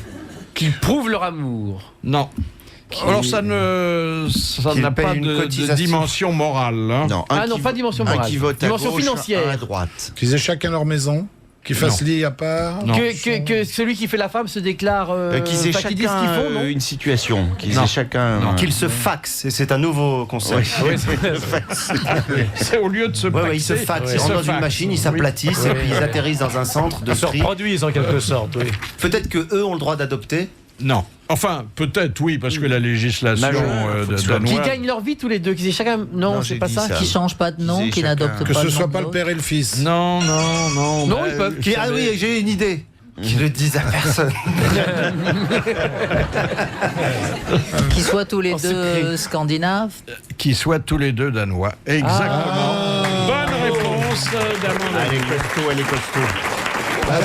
Qui prouvent leur amour. Non. Alors ça Qu'il n'a paye pas une de cotisation. dimension morale. Hein. Non, Ah non, pas dimension un morale. qui vote à Dimension gauche, financière. un à droite. Qu'ils aient chacun leur maison. Qu'ils fassent lit à part. Non. Que celui qui fait la femme se déclare. Qu'ils aient enfin, qu'ils disent ce chacun qu'ils font, non une situation. Qu'ils Non. aient chacun. Qu'ils se faxent. Et c'est un nouveau concept. Oui, C'est au lieu de se Ouais, paxer, ils se faxent, ils ils rentrent se dans une faxent. machine, ils s'aplatissent et puis ils atterrissent dans un centre de Ils se tri. reproduisent en quelque sorte, oui. Peut-être que eux ont le droit d'adopter. Non. Enfin, peut-être oui, parce que la législation Qui danoise... gagnent leur vie tous les deux, qu'ils aient chacun. Non, c'est pas ça. Qui change pas de nom, qui n'adopte Que pas ce le soit nom pas de le l'autre. père et le fils. Non. Non, ils peuvent. Ah oui, j'ai une idée. Qui le disent à personne. Qui soient tous les deux scandinaves. Qui soient tous les deux danois. Exactement. Bonne réponse d'Amanda. Elle est costaud.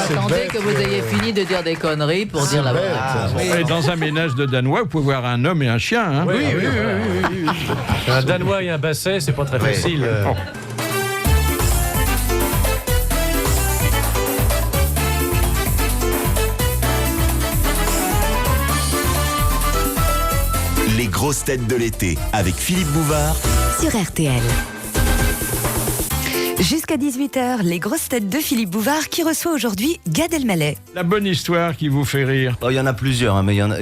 J'attendais que vous ayez fini de dire des conneries pour dire la vraie. Et dans un ménage de Danois, vous pouvez voir un homme et un chien. Hein. Oui. Un Danois et un Basset, c'est pas très facile. Les grosses têtes de l'été avec Philippe Bouvard sur RTL. Jusqu'à 18h, les grosses têtes de Philippe Bouvard qui reçoit aujourd'hui Gad Elmaleh. La bonne histoire qui vous fait rire. Oh, il y en a plusieurs, hein, mais il y en a.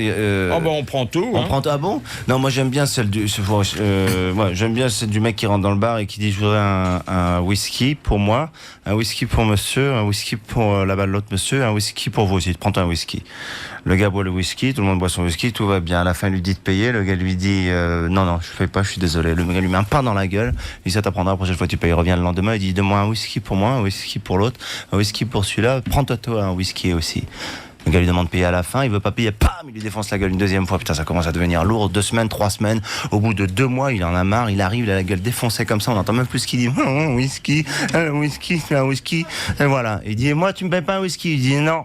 On prend tout. On prend. Ah bon ? Non, moi j'aime bien celle du. J'aime bien celle du mec qui rentre dans le bar et qui dit je voudrais un whisky pour moi, un whisky pour monsieur, un whisky pour là-bas l'autre monsieur, un whisky pour vous aussi. Prends-toi un whisky. Le gars boit le whisky, tout le monde boit son whisky, tout va bien. À la fin, il lui dit de payer. Le gars lui dit non, je fais pas, je suis désolé. Le gars lui met un pain dans la gueule. Il dit ça t'apprendra, la prochaine fois tu payes. Il revient le lendemain, il dit donne-moi un whisky pour moi, un whisky pour l'autre, un whisky pour celui-là. Prends-toi un whisky aussi. Le gars lui demande de payer à la fin, il veut pas payer, pam, il lui défonce la gueule une deuxième fois. Putain, ça commence à devenir lourd. 2 semaines, 3 semaines. Au bout de 2 mois, il en a marre, il arrive, il a la gueule défoncée comme ça, on n'entend même plus ce qu'il dit. Un whisky, un whisky. Et voilà. Il dit, moi, tu me payes pas un whisky. Il dit, non.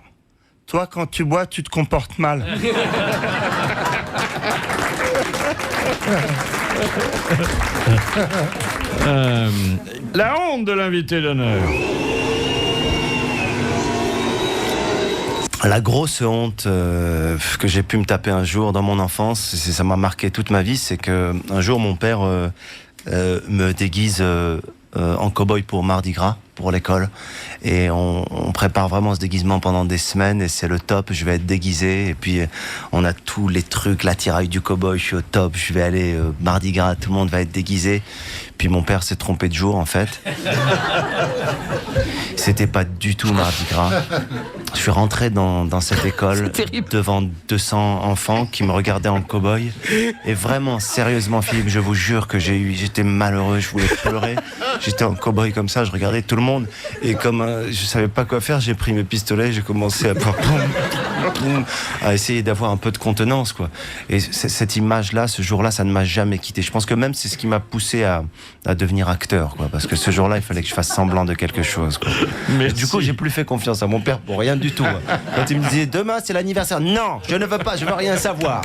Toi, quand tu bois, tu te comportes mal. La honte de l'invité d'honneur. La grosse honte que j'ai pu me taper un jour dans mon enfance, ça m'a marqué toute ma vie, c'est que un jour mon père me déguise en cow-boy pour Mardi Gras, pour l'école, et on prépare vraiment ce déguisement pendant des semaines et c'est le top. Je vais être déguisé et puis on a tous les trucs, l'attirail du cow-boy, je suis au top, je vais aller Mardi Gras, tout le monde va être déguisé. Puis mon père s'est trompé de jour en fait. C'était pas du tout Mardi Gras. Je suis rentré dans cette école devant 200 enfants qui me regardaient en cow-boy. Et vraiment, sérieusement, Philippe, je vous jure que j'étais malheureux, je voulais pleurer. J'étais en cow-boy comme ça, je regardais tout le monde. Et comme je savais pas quoi faire, j'ai pris mes pistolets, j'ai commencé à essayer d'avoir un peu de contenance, quoi. Et cette image-là, ce jour-là, ça ne m'a jamais quitté. Je pense que même c'est ce qui m'a poussé à devenir acteur, quoi. Parce que ce jour-là, il fallait que je fasse semblant de quelque chose, quoi. Mais du coup, j'ai plus fait confiance à mon père pour rien du tout. Quand il me disait demain c'est l'anniversaire, non, je ne veux pas, je veux rien savoir.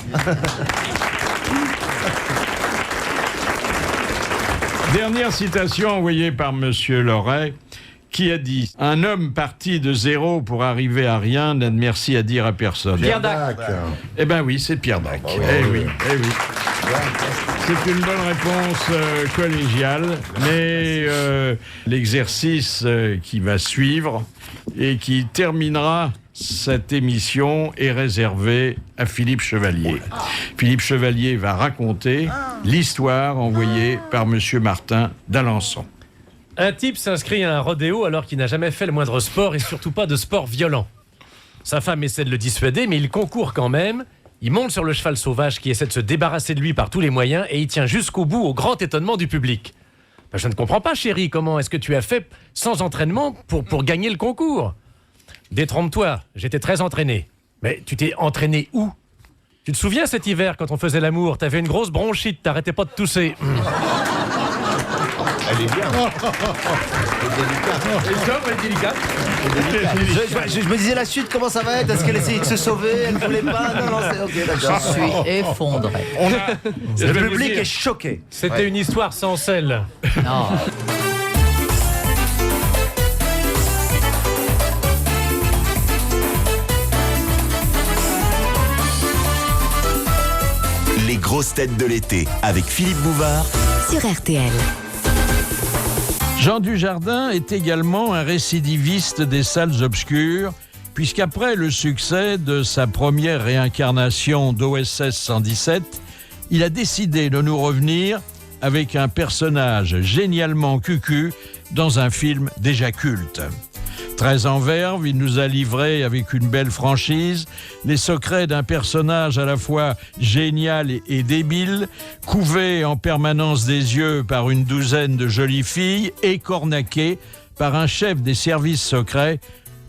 Dernière citation envoyée par Monsieur Loret, qui a dit « Un homme parti de zéro pour arriver à rien n'a de merci à dire à personne. » Pierre Dac. Eh ben oui, c'est Pierre Dac. Eh oui. C'est une bonne réponse collégiale, mais l'exercice qui va suivre et qui terminera cette émission est réservé à Philippe Chevalier. Philippe Chevalier va raconter l'histoire envoyée par Monsieur Martin d'Alençon. Un type s'inscrit à un rodéo alors qu'il n'a jamais fait le moindre sport et surtout pas de sport violent. Sa femme essaie de le dissuader, mais il concourt quand même. Il monte sur le cheval sauvage qui essaie de se débarrasser de lui par tous les moyens et il tient jusqu'au bout au grand étonnement du public. Ben, je ne comprends pas, chérie, comment est-ce que tu as fait sans entraînement pour gagner le concours ? Détrompe-toi, j'étais très entraîné. Mais tu t'es entraîné où ? Tu te souviens cet hiver quand on faisait l'amour, t'avais une grosse bronchite, t'arrêtais pas de tousser. Elle est bien. Elle est délicate. Je me disais la suite, comment ça va être? Est-ce qu'elle essayait de se sauver? Elle ne voulait pas? Non, c'est ok, d'accord. Je suis effondré. Le public est choqué. C'était une histoire sans sel. Non. Les grosses têtes de l'été avec Philippe Bouvard sur RTL. Jean Dujardin est également un récidiviste des salles obscures, puisqu'après le succès de sa première réincarnation d'OSS 117, il a décidé de nous revenir avec un personnage génialement cucu dans un film déjà culte. Très en verve, il nous a livré avec une belle franchise les secrets d'un personnage à la fois génial et débile, couvé en permanence des yeux par une douzaine de jolies filles et cornaqué par un chef des services secrets,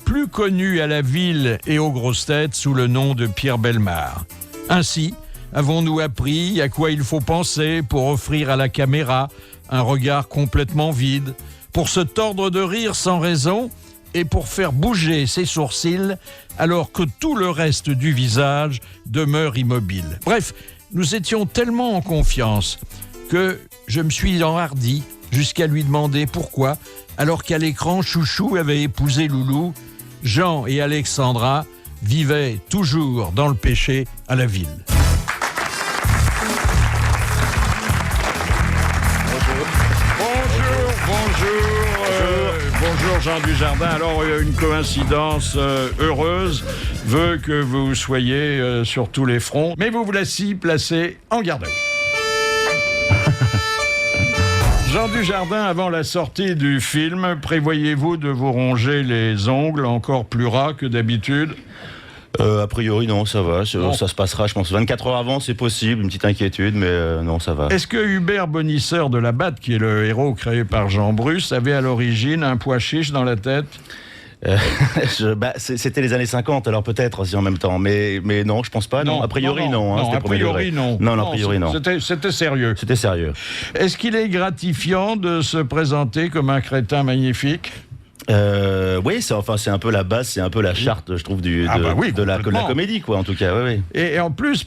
plus connu à la ville et aux grosses têtes sous le nom de Pierre Bellemare. Ainsi, avons-nous appris à quoi il faut penser pour offrir à la caméra un regard complètement vide, pour se tordre de rire sans raison et pour faire bouger ses sourcils alors que tout le reste du visage demeure immobile. Bref, nous étions tellement en confiance que je me suis enhardi jusqu'à lui demander pourquoi, alors qu'à l'écran, Chouchou avait épousé Loulou, Jean et Alexandra vivaient toujours dans le péché à la ville. Bonjour Jean Dujardin. Alors, une coïncidence heureuse veut que vous soyez sur tous les fronts, mais vous voici placé en garde à vue. Jean Dujardin, avant la sortie du film, prévoyez-vous de vous ronger les ongles encore plus ras que d'habitude ? A priori, non, ça va. Ça se passera, je pense. 24 heures avant, c'est possible. Une petite inquiétude, mais non, ça va. Est-ce que Hubert Bonisseur de La Batte, qui est le héros créé par Jean Bruce, avait à l'origine un pois chiche dans la tête ? C'était les années 50, alors peut-être aussi en même temps. Mais non, je pense pas. Non, a priori, non. A priori, non. Non, a priori, non. C'était sérieux. C'était sérieux. Est-ce qu'il est gratifiant de se présenter comme un crétin magnifique ? Oui, c'est un peu la base, c'est un peu la charte, je trouve, de la comédie, quoi, en tout cas. Oui. Et en plus,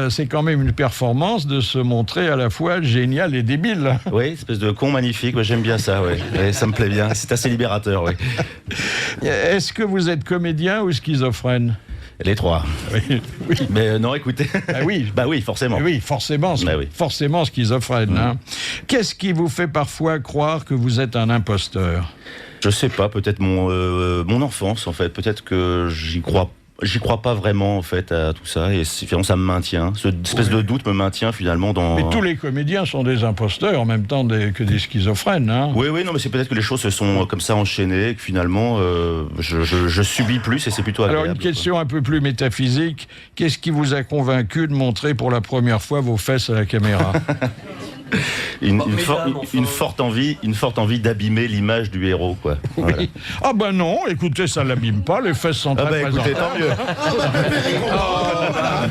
c'est quand même une performance de se montrer à la fois génial et débile. Oui, espèce de con magnifique, j'aime bien ça, oui. Ça me plaît bien, c'est assez libérateur, oui. Est-ce que vous êtes comédien ou schizophrène ? Les trois. Oui. Mais non, écoutez. Oui, forcément. Oui, forcément schizophrène. Hein. Qu'est-ce qui vous fait parfois croire que vous êtes un imposteur ? Je sais pas, peut-être mon enfance, en fait. Peut-être que j'y crois pas vraiment, en fait, à tout ça. Et finalement, ça me maintient. Cette espèce de doute me maintient, finalement, dans... Mais tous les comédiens sont des imposteurs, en même temps que des schizophrènes, hein. Oui, non, mais c'est peut-être que les choses se sont comme ça enchaînées, et que finalement, je subis plus, et c'est plutôt agréable. Alors, une question un peu plus métaphysique. Qu'est-ce qui vous a convaincu de montrer pour la première fois vos fesses à la caméra ? Une forte envie d'abîmer l'image du héros, quoi. Voilà. Oui. Ah ben non, écoutez, ça l'abîme pas, les fesses sont très présentes. Écoutez, tant mieux.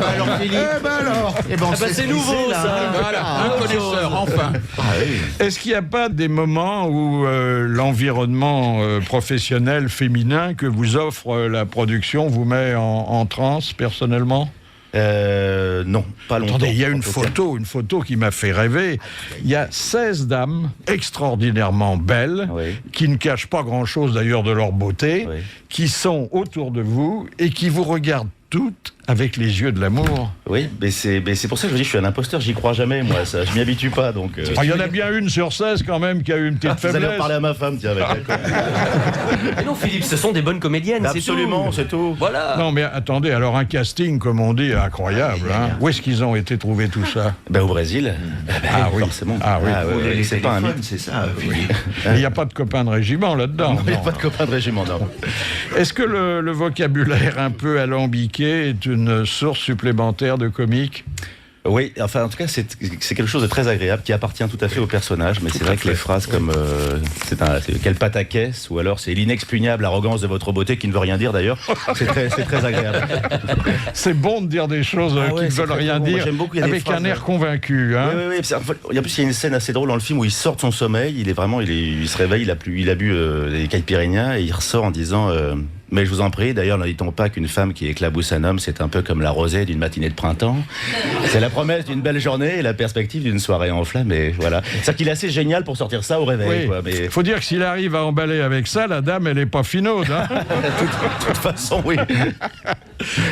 Alors Philippe. C'est nouveau ça. Voilà, un connaisseur, enfin. Est-ce qu'il n'y a pas des moments où l'environnement professionnel féminin que vous offre la production vous met en transe personnellement ? Non, pas longtemps. Attendez, il y a une photo qui m'a fait rêver. Il y a 16 dames extraordinairement belles, qui ne cachent pas grand-chose d'ailleurs de leur beauté, qui sont autour de vous et qui vous regardent toutes avec les yeux de l'amour. Oui, mais c'est pour ça que je dis je suis un imposteur, j'y crois jamais, moi, ça, je m'y habitue pas. Donc, il y en a bien une sur 16 quand même qui a eu une petite vous allez faiblesse. en parler à ma femme, tiens, avec Mais non, Philippe, ce sont des bonnes comédiennes, Absolument, c'est tout. Voilà. Non, mais attendez, alors un casting, comme on dit, incroyable. Hein. Où est-ce qu'ils ont été trouvés tout ça? Au Brésil. Oui, forcément. Les c'est pas un mythe. c'est ça. Il n'y a pas de copain de régiment là-dedans. Il n'y a pas de copain de régiment, non. Est-ce que le vocabulaire un peu alambiqué est une source supplémentaire de comique? Oui, enfin en tout cas c'est quelque chose de très agréable qui appartient tout à fait au personnage, mais c'est vrai que les phrases comme c'est quelle pataquès ou alors c'est l'inexpugnable arrogance de votre beauté qui ne veut rien dire d'ailleurs, c'est très agréable. C'est bon de dire des choses qui ne veulent rien dire avec un air convaincu. Hein. Oui. En plus il y a une scène assez drôle dans le film où il sort de son sommeil, il se réveille, il a bu des caipirinhas et il ressort en disant mais je vous en prie, d'ailleurs, ne dit-on pas qu'une femme qui éclabousse un homme, c'est un peu comme la rosée d'une matinée de printemps. C'est la promesse d'une belle journée et la perspective d'une soirée enflammée. Voilà. C'est-à-dire qu'il est assez génial pour sortir ça au réveil. Oui. Mais... Faut dire que s'il arrive à emballer avec ça, la dame, elle n'est pas finaude. Hein. de toute façon, oui.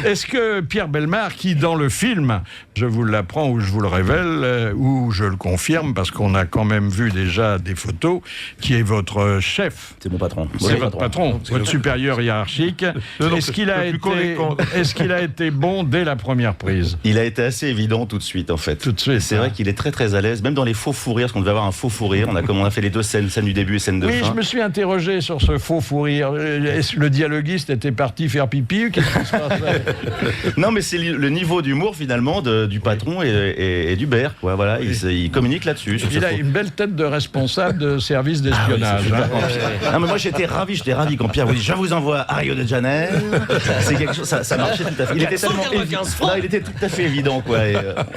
Est-ce que Pierre Bellemare, qui dans le film, je vous l'apprends ou je vous le révèle, ou je le confirme, parce qu'on a quand même vu déjà des photos, qui est votre chef. C'est mon patron. C'est votre patron, votre supérieur hiérarchique. Est-ce qu'il a été bon dès la première prise? Il a été assez évident tout de suite, en fait. Tout de suite. C'est vrai qu'il est très à l'aise, même dans les faux fous rires, parce qu'on devait avoir un faux fou rire. On a fait les deux scènes du début et scène de fin. Oui, je me suis interrogé sur ce faux fou rire. Est-ce que le dialoguiste était parti faire pipi ou qu'est-ce qui se passait? Non, mais c'est le niveau d'humour finalement du patron et du Berk. Voilà, il communique là-dessus. Il a une belle tête de responsable de service d'espionnage. Non, mais moi j'étais ravi quand Pierre vous dit je vous envoie à Rio de Janeiro. C'est quelque chose, ça marchait tout à fait. Il était tout à fait évident, quoi. Et,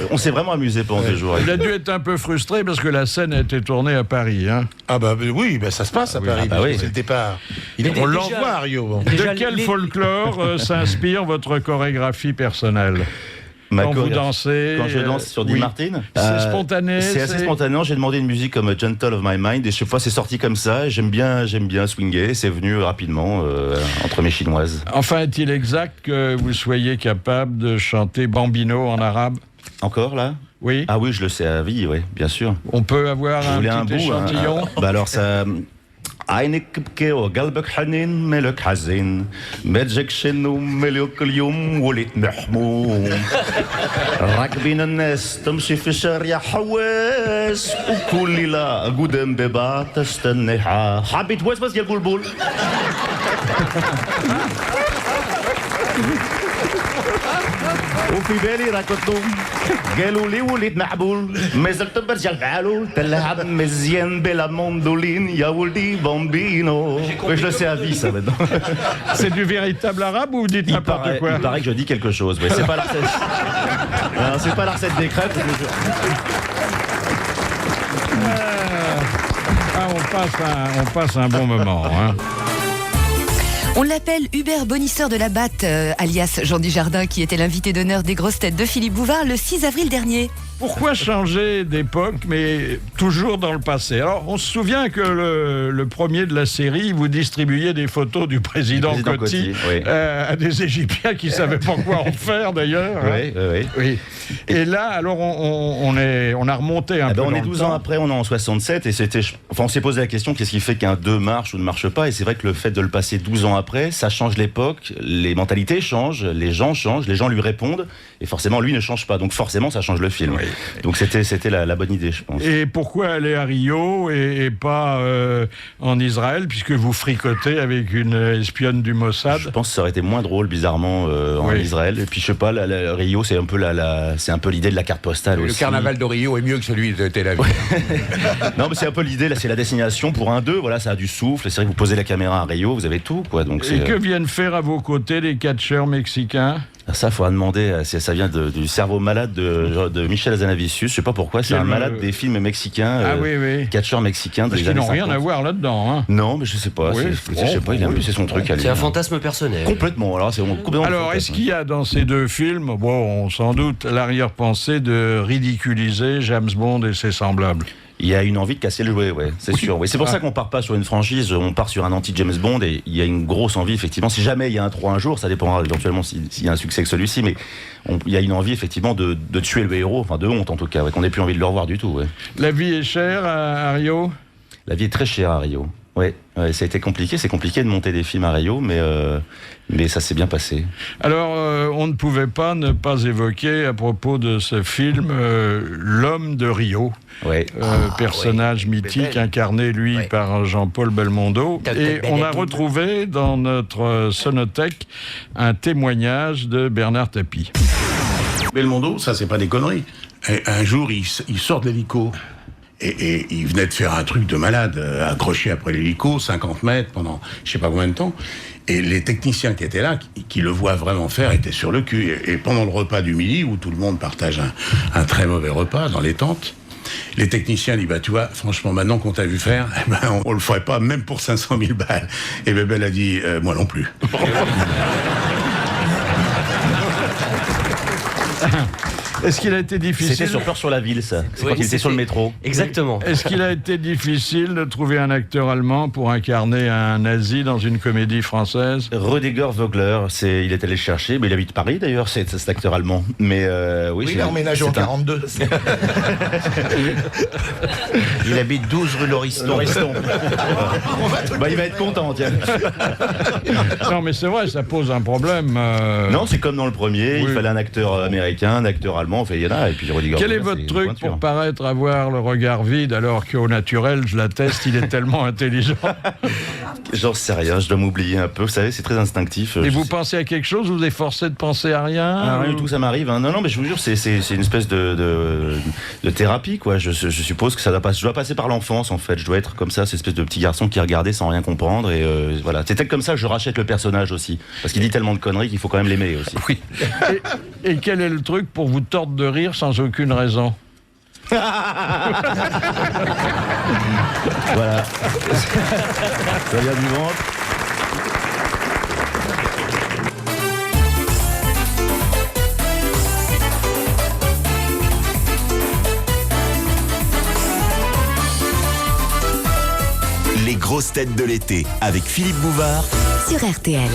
on s'est vraiment amusé pendant 2 jours. Il a dû être un peu frustré parce que la scène a été tournée à Paris. Hein. Oui, ça se passe à Paris. C'est le départ. On l'envoie à Rio. De quel folklore s'inspire votre chorégraphie personnelle? Quand vous dansez... Quand je danse sur Dean Martin, c'est spontané. C'est assez spontané. J'ai demandé une musique comme Gentle of My Mind et chaque fois c'est sorti comme ça. J'aime bien swinguer. C'est venu rapidement entre mes chinoises. Enfin, est-il exact que vous soyez capable de chanter Bambino en arabe? Encore là? Oui. Ah oui, je le sais à vie, oui, bien sûr. On peut avoir un petit échantillon? Alors ça... عينك بكي وقلبك حنين ملك حزين ما تجيكش النوم ملك اليوم وليت محموم راكبين الناس تمشي في الشارع حواس وكل ليلة قدام بابا تستنى حبيت وسوس ديال بلبل وفي بالي راك تنوم قالوا لي وليت محبول ما زلت برجع لحالو تلعب مزيان بلا موندولين يا ولدي بامبينو. Oui, je le sais à vie ça maintenant. C'est du véritable arabe ou vous dites n'importe quoi? Il paraît que je dis quelque chose, mais c'est pas la recette. Non, c'est pas la recette des crêpes. On passe un bon moment. Hein. On l'appelle Hubert Bonisseur de la Batte, alias Jean Dujardin, qui était l'invité d'honneur des grosses têtes de Philippe Bouvard le 6 avril dernier. Pourquoi changer d'époque, mais toujours dans le passé? Alors, on se souvient que le premier de la série, vous distribuiez des photos du président Coty à des Égyptiens qui ne savaient pas quoi en faire, d'ailleurs. Oui. Et là, alors, on a remonté un peu on dans est le 12 temps. ans après, on est en 67, et on s'est posé la question, qu'est-ce qui fait qu'un 2 marche ou ne marche pas? Et c'est vrai que le fait de le passer 12 ans après, ça change l'époque, les mentalités changent, les gens changent, les gens lui répondent, et forcément, lui ne change pas. Donc forcément, ça change le film. Oui. Donc c'était la bonne idée, je pense. Et pourquoi aller à Rio et pas en Israël, puisque vous fricotez avec une espionne du Mossad? Je pense que ça aurait été moins drôle, bizarrement, en Israël. Et puis, je sais pas, Rio, c'est un peu l'idée de la carte postale aussi. Le carnaval de Rio est mieux que celui de Tel Aviv. Non, mais c'est un peu l'idée, là, c'est la destination pour un 2, voilà, ça a du souffle. C'est vrai que vous posez la caméra à Rio, vous avez tout, quoi. Donc, et que viennent faire à vos côtés les catcheurs mexicains? Ça, il faudra demander, ça vient du cerveau malade de Michel Hazanavicius, je sais pas pourquoi, c'est un malade des films mexicains, catcheurs mexicains. Parce qu'ils n'ont rien à voir là-dedans. Hein. Non, mais je sais pas, c'est son truc à lui. C'est un fantasme personnel. Complètement, alors est-ce qu'il y a dans ces 2 films, sans doute, l'arrière-pensée de ridiculiser James Bond et ses semblables? Il y a une envie de casser le jouet, ouais, c'est sûr. Oui. C'est pour ça qu'on part pas sur une franchise, on part sur un anti-James Bond et il y a une grosse envie, effectivement. Si jamais il y a un 3 un jour, ça dépendra éventuellement s'il y a un succès que celui-ci, mais il y a une envie, effectivement, de tuer le héros, enfin de honte en tout cas, ouais, qu'on n'ait plus envie de le revoir du tout. Ouais. La vie est chère à Rio ? La vie est très chère à Rio. Ouais, ça a été compliqué. C'est compliqué de monter des films à Rio, mais ça s'est bien passé. Alors, on ne pouvait pas ne pas évoquer à propos de ce film l'homme de Rio, personnage mythique incarné lui par Jean-Paul Belmondo. Et on a retrouvé dans notre sonothèque un témoignage de Bernard Tapie. Belmondo, ça c'est pas des conneries. Un jour, il sort de l'hélico. Et il venait de faire un truc de malade, accroché après l'hélico, 50 mètres pendant je sais pas combien de temps. Et les techniciens qui étaient là, qui le voient vraiment faire, étaient sur le cul. Et pendant le repas du midi, où tout le monde partage un très mauvais repas dans les tentes, les techniciens disent, tu vois, franchement, maintenant qu'on t'a vu faire, on le ferait pas, même pour 500 000 balles. Et Bébel a dit, moi non plus. Est-ce qu'il a été difficile... C'était sur Peur sur la ville, ça. C'est quand il était sur le métro. Exactement. Est-ce qu'il a été difficile de trouver un acteur allemand pour incarner un nazi dans une comédie française ? Rüdiger Vogler, il est allé le chercher, mais il habite Paris d'ailleurs, cet acteur allemand. Mais oui, il a emménagé en 42. Il habite 12 rue Lauriston. Il va être content, tiens. Non, mais c'est vrai, ça pose un problème. Non, c'est comme dans le premier, il fallait un acteur américain, un acteur allemand, il y en a, et puis Rüdiger Quel Vogler, est votre truc pour paraître avoir le regard vide, alors qu'au naturel, je l'atteste, il est tellement intelligent? J'en sais rien, je dois m'oublier un peu, vous savez, c'est très instinctif. Et vous pensez à quelque chose? Vous êtes forcé de penser à rien? Rien du tout, ça m'arrive. Hein. Non, mais je vous jure, c'est une espèce de thérapie, quoi. Je suppose que je dois passer par l'enfance, en fait. Je dois être comme ça, cette espèce de petit garçon qui regardait sans rien comprendre, et voilà. C'est peut-être comme ça que je rachète le personnage aussi, parce qu'il dit tellement de conneries qu'il faut quand même l'aimer aussi. Oui. Et quel est le truc pour vous tordre de rire sans aucune raison? Voilà. Ça vient du ventre. Les grosses têtes de l'été avec Philippe Bouvard sur RTL.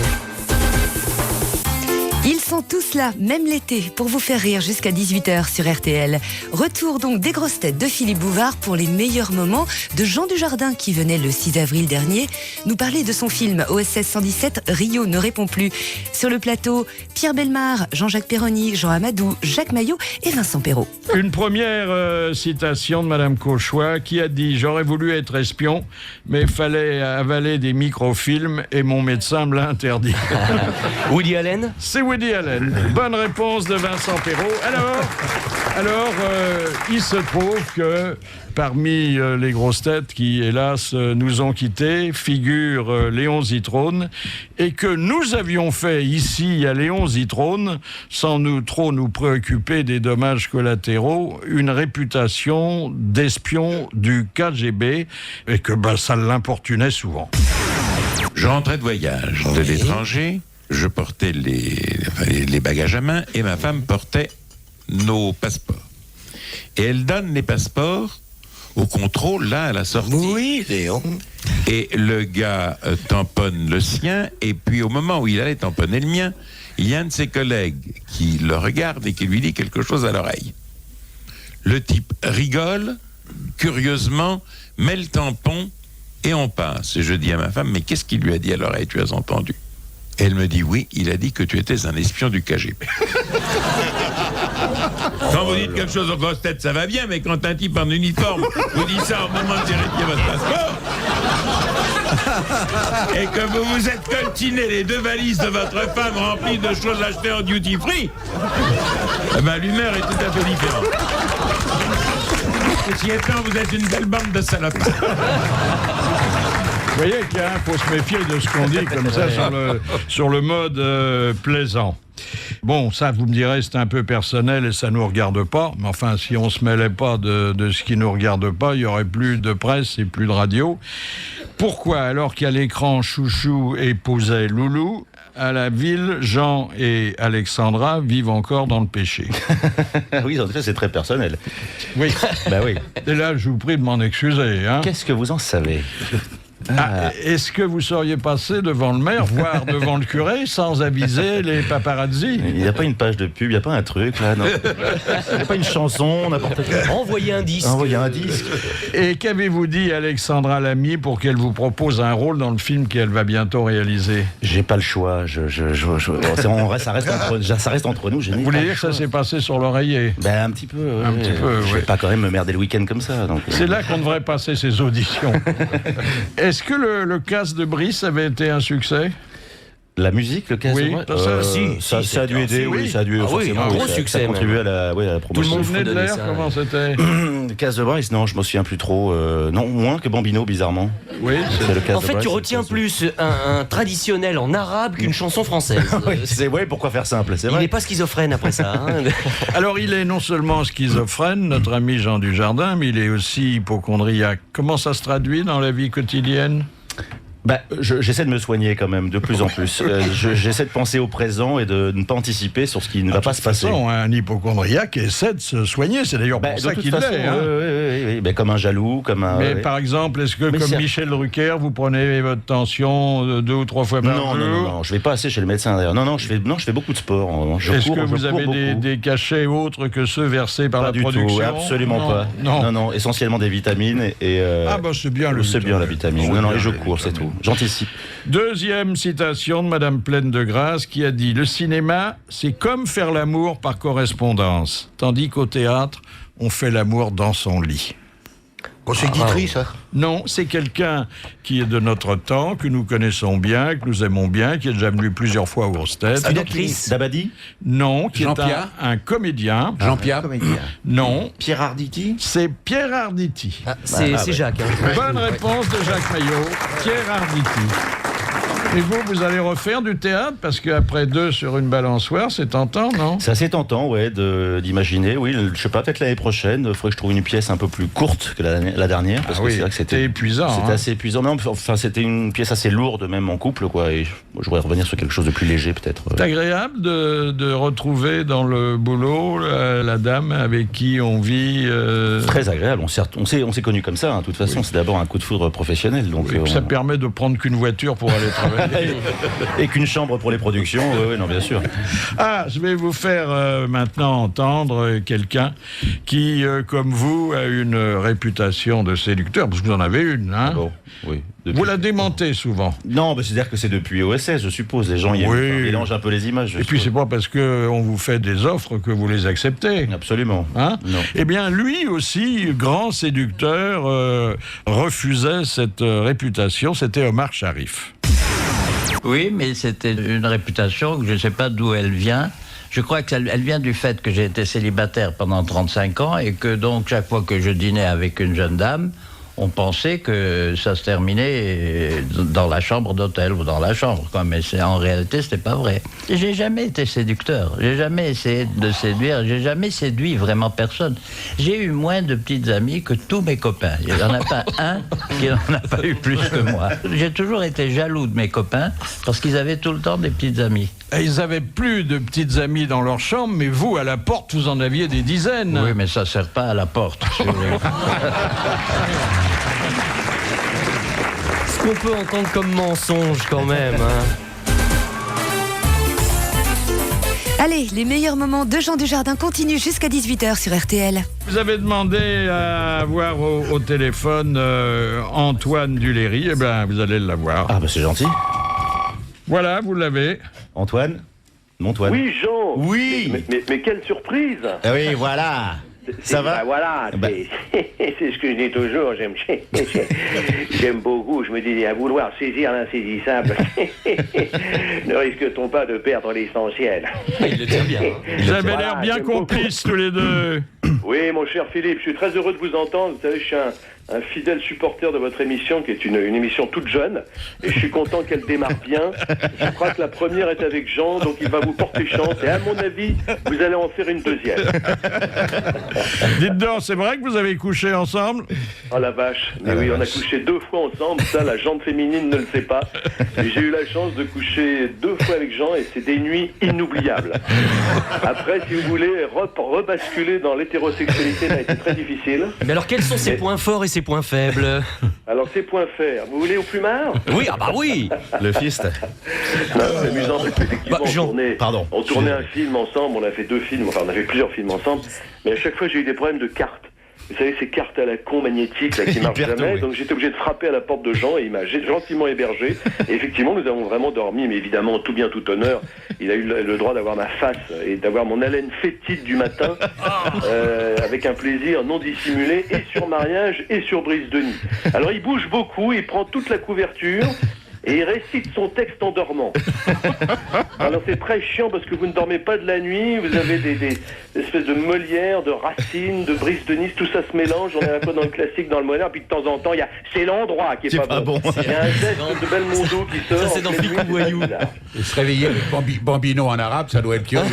Ils sont tous là, même l'été, pour vous faire rire jusqu'à 18h sur RTL. Retour donc des grosses têtes de Philippe Bouvard pour les meilleurs moments de Jean Dujardin qui venait le 6 avril dernier nous parler de son film OSS 117, Rio ne répond plus. Sur le plateau, Pierre Bellemare, Jean-Jacques Perroni, Jean Amadou, Jacques Maillot et Vincent Perrault. Une première citation de Madame Cauchois qui a dit « J'aurais voulu être espion, mais fallait avaler des microfilms et mon médecin me l'a interdit. » Woody Allen? C'est Woody Allen. Bonne réponse de Vincent Perrault. Alors, il se trouve que parmi les grosses têtes qui, hélas, nous ont quittés, figure Léon Zitrone, et que nous avions fait ici à Léon Zitrone, sans trop nous préoccuper des dommages collatéraux, une réputation d'espion du KGB, et que ça l'importunait souvent. Je rentrais de voyage de l'étranger, je portais les bagages à main et ma femme portait nos passeports. Et elle donne les passeports au contrôle, là, à la sortie. Oui, Léon. Et le gars tamponne le sien, et puis au moment où il allait tamponner le mien, il y a un de ses collègues qui le regarde et qui lui dit quelque chose à l'oreille. Le type rigole, curieusement, met le tampon, et on passe. Et je dis à ma femme, mais qu'est-ce qu'il lui a dit à l'oreille, tu as entendu? Et elle me dit, oui, il a dit que tu étais un espion du KGB. Quand vous dites quelque chose aux grosses têtes, ça va bien, mais quand un type en uniforme vous dit ça au moment de vérifier votre passeport, et que vous vous êtes coltiné les 2 valises de votre femme remplies de choses achetées en duty free, eh ben, l'humeur est tout à fait différente. Ceci étant, vous êtes une belle bande de salopards. Vous voyez qu'il faut se méfier de ce qu'on dit comme ça sur le mode plaisant. Bon, ça, vous me direz, c'est un peu personnel et ça ne nous regarde pas. Mais enfin, si on ne se mêlait pas de ce qui ne nous regarde pas, il n'y aurait plus de presse et plus de radio. Pourquoi, alors qu'à l'écran, Chouchou épousait Loulou, à la ville, Jean et Alexandra vivent encore dans le péché. Oui, en tout cas, c'est très personnel. Oui. Bah oui. Et là, je vous prie de m'en excuser. Hein. Qu'est-ce que vous en savez? Est-ce que vous seriez passé devant le maire, voire devant le curé, sans aviser les paparazzi? Il n'y a pas une page de pub, il n'y a pas un truc là, non. Il n'y a pas une chanson, n'importe quoi. Envoyez un disque. Envoyez un disque. Et qu'avez-vous dit à Alexandra Lamy pour qu'elle vous propose un rôle dans le film qu'elle va bientôt réaliser? J'ai pas le choix. Ça reste entre nous. Vous voulez dire que ça s'est passé sur l'oreiller? Ben un petit peu. Un petit peu, je vais pas quand même me merder le week-end comme ça. C'est là qu'on devrait passer ces auditions. Est-ce que le casse de Brice avait été un succès? La musique, le casse oui, ça a dû aider, oui, ça a dû forcément. Un gros succès. Ça a contribué à la promotion. Tout le monde venait de l'air, comment c'était? Le casse de Brice, non, je m'en souviens plus trop. Non, moins que Bambino, bizarrement. Oui, c'est le casse en de fait, Brice, tu retiens plus un traditionnel en arabe qu'une chanson française. Oui, pourquoi faire simple, c'est vrai. Il n'est pas schizophrène après ça. Hein. Alors, il est non seulement schizophrène, notre ami Jean Dujardin, mais il est aussi hypocondriaque. Comment ça se traduit dans la vie quotidienne? J'essaie de me soigner quand même, de plus en plus. J'essaie de penser au présent et de ne pas anticiper sur ce qui ne va pas se passer. De toute façon, un hypochondriaque essaie de se soigner, c'est d'ailleurs pour ça qu'il l'est. Oui, comme un jaloux, comme un... Mais par exemple, est-ce que, comme Michel Drucker, vous prenez votre tension 2 ou 3 fois par jour? Non, je vais pas assez chez le médecin d'ailleurs. Non, je fais beaucoup de sport. Est-ce que vous avez des cachets autres que ceux versés par la production? Tout, absolument pas. Non, essentiellement des vitamines et... c'est bien la vitamine. Non, et je cours, c'est tout. J'anticipe. Deuxième citation de Madame Pleine de Grâce qui a dit « Le cinéma, c'est comme faire l'amour par correspondance, tandis qu'au théâtre, on fait l'amour dans son lit. » C'est Guitry, ça? Non, c'est quelqu'un qui est de notre temps, que nous connaissons bien, que nous aimons bien, qui est déjà venu plusieurs fois aux grosses têtes. Une actrice? Dabadi? Non, qui est un comédien. Jean-Pierre? Non. Pierre Arditi? C'est Pierre Arditi. C'est Jacques. Hein. Bonne réponse de Jacques Maillot. Pierre Arditi. Et vous allez refaire du théâtre? Parce qu'après 2 sur une balançoire, c'est tentant, non? C'est assez tentant, ouais, d'imaginer. Oui, je sais pas, peut-être l'année prochaine, il faudrait que je trouve une pièce un peu plus courte que la dernière. Parce que c'est vrai que c'était épuisant. C'était assez épuisant. Mais enfin, c'était une pièce assez lourde, même en couple, quoi. Et je voudrais revenir sur quelque chose de plus léger, peut-être. C'est agréable de retrouver dans le boulot la dame avec qui on vit. Très agréable. On s'est connus comme ça, hein. De toute façon, c'est d'abord un coup de foudre professionnel. Donc, ça permet de prendre qu'une voiture pour aller travailler. Et qu'une chambre pour les productions, oui, non, bien sûr. Je vais vous faire maintenant entendre quelqu'un qui, comme vous, a une réputation de séducteur, parce que vous en avez une, hein? Bon, oui. Vous la démentez souvent. Non, c'est-à-dire que c'est depuis OSS, je suppose. Les gens mélangent un peu les images. Et puis c'est pas parce qu'on vous fait des offres que vous les acceptez. Absolument. Hein? Non. Eh bien, lui aussi, grand séducteur, refusait cette réputation. C'était Omar Sharif. Oui, mais c'était une réputation que je ne sais pas d'où elle vient. Je crois qu'elle vient du fait que j'ai été célibataire pendant 35 ans et que donc chaque fois que je dînais avec une jeune dame, on pensait que ça se terminait dans la chambre d'hôtel ou dans la chambre, quoi. Mais en réalité, c'était pas vrai. J'ai jamais été séducteur. J'ai jamais essayé de séduire. J'ai jamais séduit vraiment personne. J'ai eu moins de petites amies que tous mes copains. Il n'y en a pas un qui n'en a pas eu plus que moi. J'ai toujours été jaloux de mes copains parce qu'ils avaient tout le temps des petites amies. Et ils avaient plus de petites amies dans leur chambre, mais vous, à la porte, vous en aviez des dizaines. Oui, mais ça sert pas à la porte. Ce qu'on peut entendre comme mensonge quand même. Hein. Allez, les meilleurs moments de Jean Dujardin continuent jusqu'à 18h sur RTL. Vous avez demandé à avoir au téléphone Antoine Duléry. Eh bien, vous allez l'avoir. C'est gentil. Voilà, vous l'avez. Antoine? Antoine. Oui, Jean. Oui. Mais quelle surprise. Oui, voilà. Ça va? Voilà, c'est ce que je dis toujours, j'aime beaucoup, je me dis, à vouloir saisir l'insaisissable, ne risque-t-on pas de perdre l'essentiel? Il le tient bien. Vous avez l'air bien complices tous les deux. Oui, mon cher Philippe, je suis très heureux de vous entendre, vous savez, je suis un fidèle supporter de votre émission, qui est une émission toute jeune, et je suis content qu'elle démarre bien. Je crois que la première est avec Jean, donc il va vous porter chance, et à mon avis, vous allez en faire une deuxième. Dites donc, c'est vrai que vous avez couché ensemble? Oh la vache, mais oui, on a couché 2 fois ensemble, ça la jante féminine ne le sait pas. Et j'ai eu la chance de coucher 2 fois avec Jean, et c'est des nuits inoubliables. Après, si vous voulez rebasculer dans l'hétérosexualité, ça a été très difficile. Mais alors, quels sont ses points forts et ses points faibles? Alors, ses points faibles, vous voulez au plumard? Oui, ah bah oui. Le fist. Non, c'est amusant parce qu'effectivement, on tournait un film ensemble, on a fait 2 films, enfin on a fait plusieurs films ensemble, mais à chaque fois j'ai eu des problèmes de cartes. Vous savez, ces cartes à la con magnétiques là, qui marchent jamais, donc j'étais obligé de frapper à la porte de Jean et il m'a gentiment hébergé. Et effectivement, nous avons vraiment dormi, mais évidemment, tout bien, tout honneur. Il a eu le droit d'avoir ma face et d'avoir mon haleine fétide du matin, avec un plaisir non dissimulé, et sur mariage et sur Brice Denis. Alors il bouge beaucoup, il prend toute la couverture. Et il récite son texte en dormant. Alors c'est très chiant parce que vous ne dormez pas de la nuit, vous avez des espèces de Molière, de Racine, de Brice de Nice, tout ça se mélange, on est un peu dans le classique, dans le moderne, puis de temps en temps, il y a c'est l'endroit qui est pas bon. Il y a un geste de Belmondo qui sort. Ça c'est dans Flicou Voyou. Et se réveiller avec Bambino en arabe, ça doit être curieux.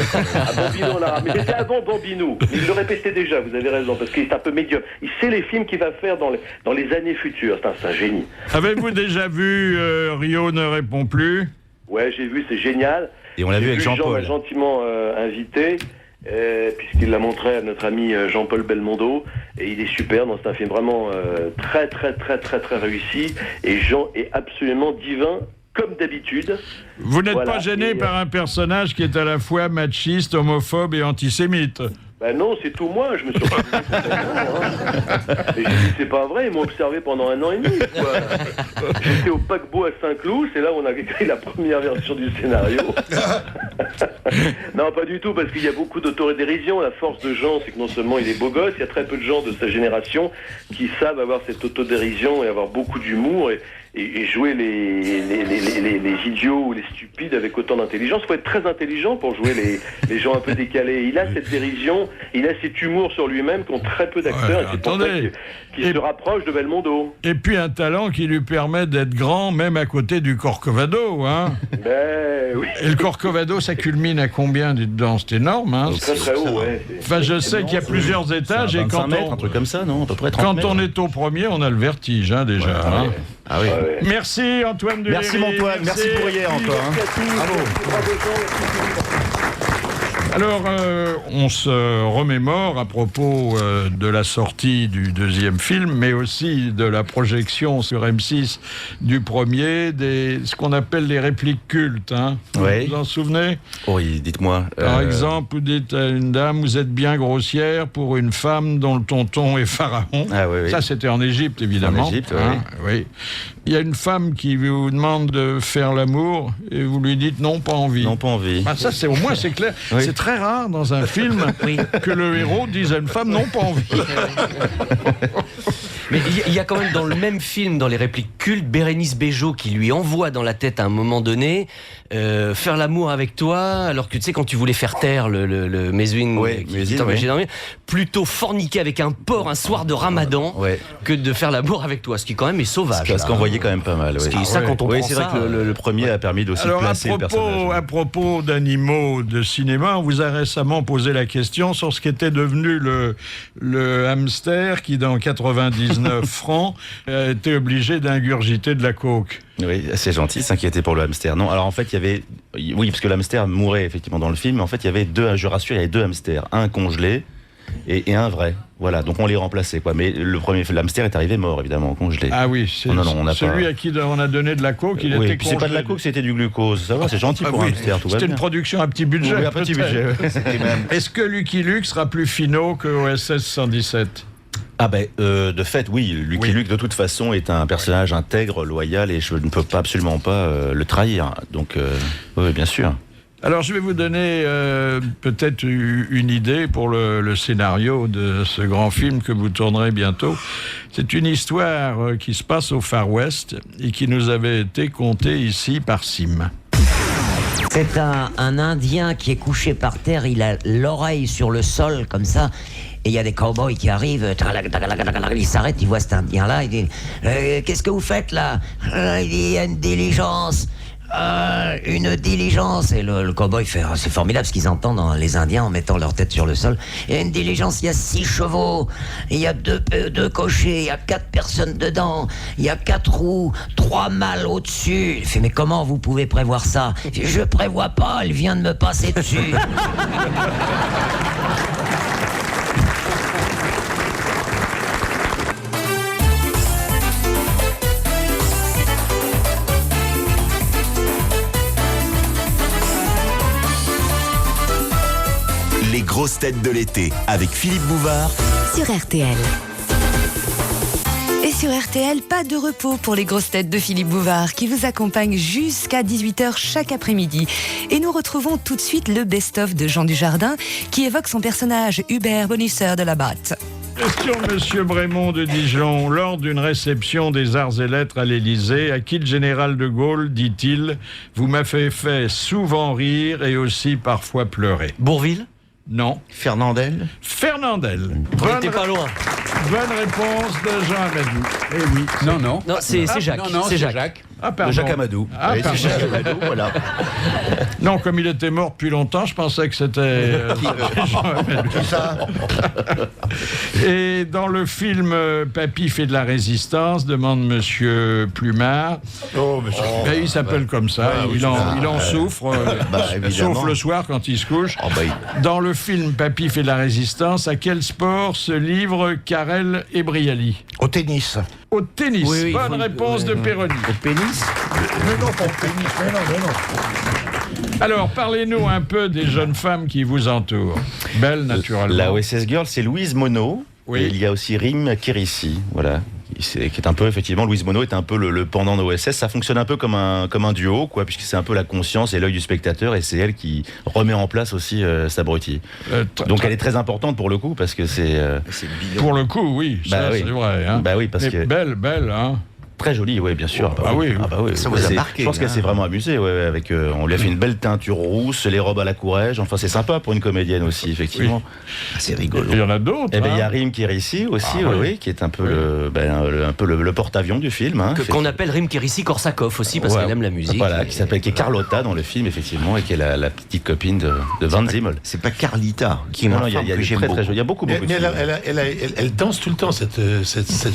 Bambino en arabe. Mais c'était avant Bambino. Il le répétait déjà, vous avez raison, parce qu'il est un peu médiocre. Il sait les films qu'il va faire dans les années futures. C'est un génie. Avez-vous déjà vu Rio ne répond plus? Ouais, j'ai vu, c'est génial. Et on l'a vu avec Jean Jean-Paul. m'a gentiment invité, puisqu'il l'a montré à notre ami Jean-Paul Belmondo. Et il est super, c'est un film vraiment très, très, très, très, très réussi. Et Jean est absolument divin, comme d'habitude. Vous n'êtes pas gêné par un personnage qui est à la fois machiste, homophobe et antisémite? Ben non, c'est tout moi, je me suis retrouvé Mais j'ai dit, c'est pas vrai, ils m'ont observé pendant 1 an et demi, quoi. J'étais au paquebot à Saint-Cloud, c'est là où on a écrit la première version du scénario. Non, pas du tout, parce qu'il y a beaucoup d'autodérision. La force de Jean, c'est que non seulement il est beau gosse, il y a très peu de gens de sa génération qui savent avoir cette autodérision et avoir beaucoup d'humour et jouer les idiots ou les stupides avec autant d'intelligence. Il faut être très intelligent pour jouer les gens un peu décalés. Il a cette dérision, il a cet humour sur lui-même qu'ont très peu d'acteurs. Ouais, et c'est pour ça qu'il se rapproche de Belmondo. Et puis un talent qui lui permet d'être grand, même à côté du Corcovado. Hein. Ben oui. Et le Corcovado, ça culmine à combien, dites donc? C'est énorme. Hein. Très très haut, ouais. Enfin, je sais qu'il y a plusieurs étages. Et quand mètres, un truc comme ça, non? À peu près 30 mètres. Quand on est au premier, on a le vertige, hein, déjà. Ouais, hein. Ah oui. Merci Antoine Duléry. Merci mon Antoine, merci pour hier encore. Alors, on se remémore à propos de la sortie du 2e film, mais aussi de la projection sur M6 du premier, ce qu'on appelle les répliques cultes. Hein. Ouais. Vous vous en souvenez? Oui, dites-moi. Par exemple, vous dites à une dame, vous êtes bien grossière pour une femme dont le tonton est pharaon. Ah, oui, oui. Ça, c'était en Égypte, évidemment. En Égypte, hein, oui. Il y a une femme qui vous demande de faire l'amour et vous lui dites non, pas envie. Non, pas envie. Ah, ça, au moins, c'est clair. Oui. C'est très rare dans un film que le héros dise à une femme non, pas envie. Mais il y a quand même dans le même film, dans les répliques cultes, Bérénice Bejo qui lui envoie dans la tête à un moment donné faire l'amour avec toi, alors que tu sais quand tu voulais faire taire le Mézuine qui t'empêchait dormir, plutôt forniquer avec un porc un soir de Ramadan que de faire l'amour avec toi, ce qui quand même est sauvage. Ce qu'on voyait quand même pas mal. Oui. Ça, quand on prend c'est vrai que le premier a permis d'aussi placer le personnage. À propos d'animaux de cinéma, on vous a récemment posé la question sur ce qu'était devenu le hamster qui, dans 99 francs, a été obligé d'ingurgiter de la coke. Oui, c'est gentil, s'inquiéter pour le hamster. Non, alors en fait, il y avait... Oui, parce que le hamster mourait effectivement dans le film, mais en fait, il y avait je rassure, il y avait 2 hamsters. Un congelé et un vrai. Voilà, donc on les remplaçait, quoi. Mais le premier, l'hamster est arrivé mort, évidemment, congelé. Ah oui, c'est celui à qui on a donné de la coke, il était congelé. C'est pas de la coke, c'était du glucose. Ça va, c'est gentil pour un hamster, tout va bien. C'était une production à petit budget. Oui, à petit budget. Est-ce que Lucky Luke sera plus finot que OSS 117 ? Ah ben, de fait, oui. Lucky Luke, de toute façon, est un personnage intègre, loyal, et je ne peux pas absolument pas le trahir. Donc, oui, bien sûr. Alors, je vais vous donner peut-être une idée pour le scénario de ce grand film que vous tournerez bientôt. C'est une histoire qui se passe au Far West et qui nous avait été contée ici par Sim. C'est un Indien qui est couché par terre, il a l'oreille sur le sol comme ça, et il y a des cow-boys qui arrivent, ils s'arrêtent, ils voient cet Indien-là, ils disent qu'est-ce que vous faites là? Il dit il y a une diligence. Une diligence. Et le cow-boy fait c'est formidable ce qu'ils entendent les Indiens en mettant leur tête sur le sol. Il y a une diligence, il y a 6 chevaux, il y a 2 cochers, il y a 4 personnes dedans, il y a 4 roues, 3 mâles au-dessus. Il fait mais comment vous pouvez prévoir ça? Il fait, je prévois pas, elle vient de me passer dessus. Les grosses têtes de l'été avec Philippe Bouvard sur RTL. Et sur RTL, pas de repos pour les grosses têtes de Philippe Bouvard qui vous accompagne jusqu'à 18h chaque après-midi. Et nous retrouvons tout de suite le best-of de Jean Dujardin qui évoque son personnage Hubert Bonisseur de la Batte. Question Monsieur Brémond de Dijon. Lors d'une réception des Arts et Lettres à l'Élysée, à qui le général de Gaulle dit-il « Vous m'avez fait souvent rire et aussi parfois pleurer ». Bourvil? Non. Fernandel? Fernandel. T'es pas loin. Bonne réponse de Jean Amadou. Eh oui. Non, c'est Jacques. Non, c'est Jacques. Ah, pardon. Jacques Amadou. Ah, oui, pardon. c'est Jacques Amadou, voilà. Non, comme il était mort depuis longtemps, je pensais que c'était Jean Amadou. Qui ça? Et dans le film Papy fait de la résistance, demande Monsieur Plumard. Oh, monsieur. Ben, il s'appelle comme ça. Ah, oui, il en souffre, sauf le soir quand il se couche. Oh, bah, Dans le film Papy fait de la résistance, à quel sport se livrent Carrel et Brialy? Au tennis. Au tennis. Oui, Bonne réponse de Péroni. Au pénis? Mais non, pas au tennis. Mais non. Alors, parlez-nous un peu des jeunes femmes qui vous entourent. Belle, naturellement. La OSS Girl, c'est Louise Monod. Oui. Et il y a aussi Rim Kérissi, voilà. Qui est un peu, effectivement, Louise Monod est un peu le pendant de OSS. Ça fonctionne un peu comme un duo, quoi, puisque c'est un peu la conscience et l'œil du spectateur, et c'est elle qui remet en place aussi Sabruti. Donc elle est très importante pour le coup, parce que c'est Pour le coup, oui, ça oui. c'est vrai. Hein. Bah oui, parce mais que belle, hein. Très jolie, oui, bien sûr. Ah oui. Ça vous a marqué. Je pense qu'elle s'est vraiment amusée, ouais, avec. On lui a fait une belle teinture rousse, les robes à la Courrèges. Enfin, c'est sympa pour une comédienne aussi, effectivement. Oui. C'est rigolo. Il y en a d'autres. Eh ben, il y a hein. Rim Kérissi aussi, qui est un peu le porte-avions du film. Hein, qu'on appelle Rim Kérissi Korsakov aussi parce qu'elle aime la musique. Voilà, qui est Carlotta dans le film, effectivement, et qui est la petite copine de Van Zimmel. C'est pas Carlita qui est non, ma il y a femme que j'aime très, beaucoup. il y a beaucoup de Mais elle danse tout le temps, cette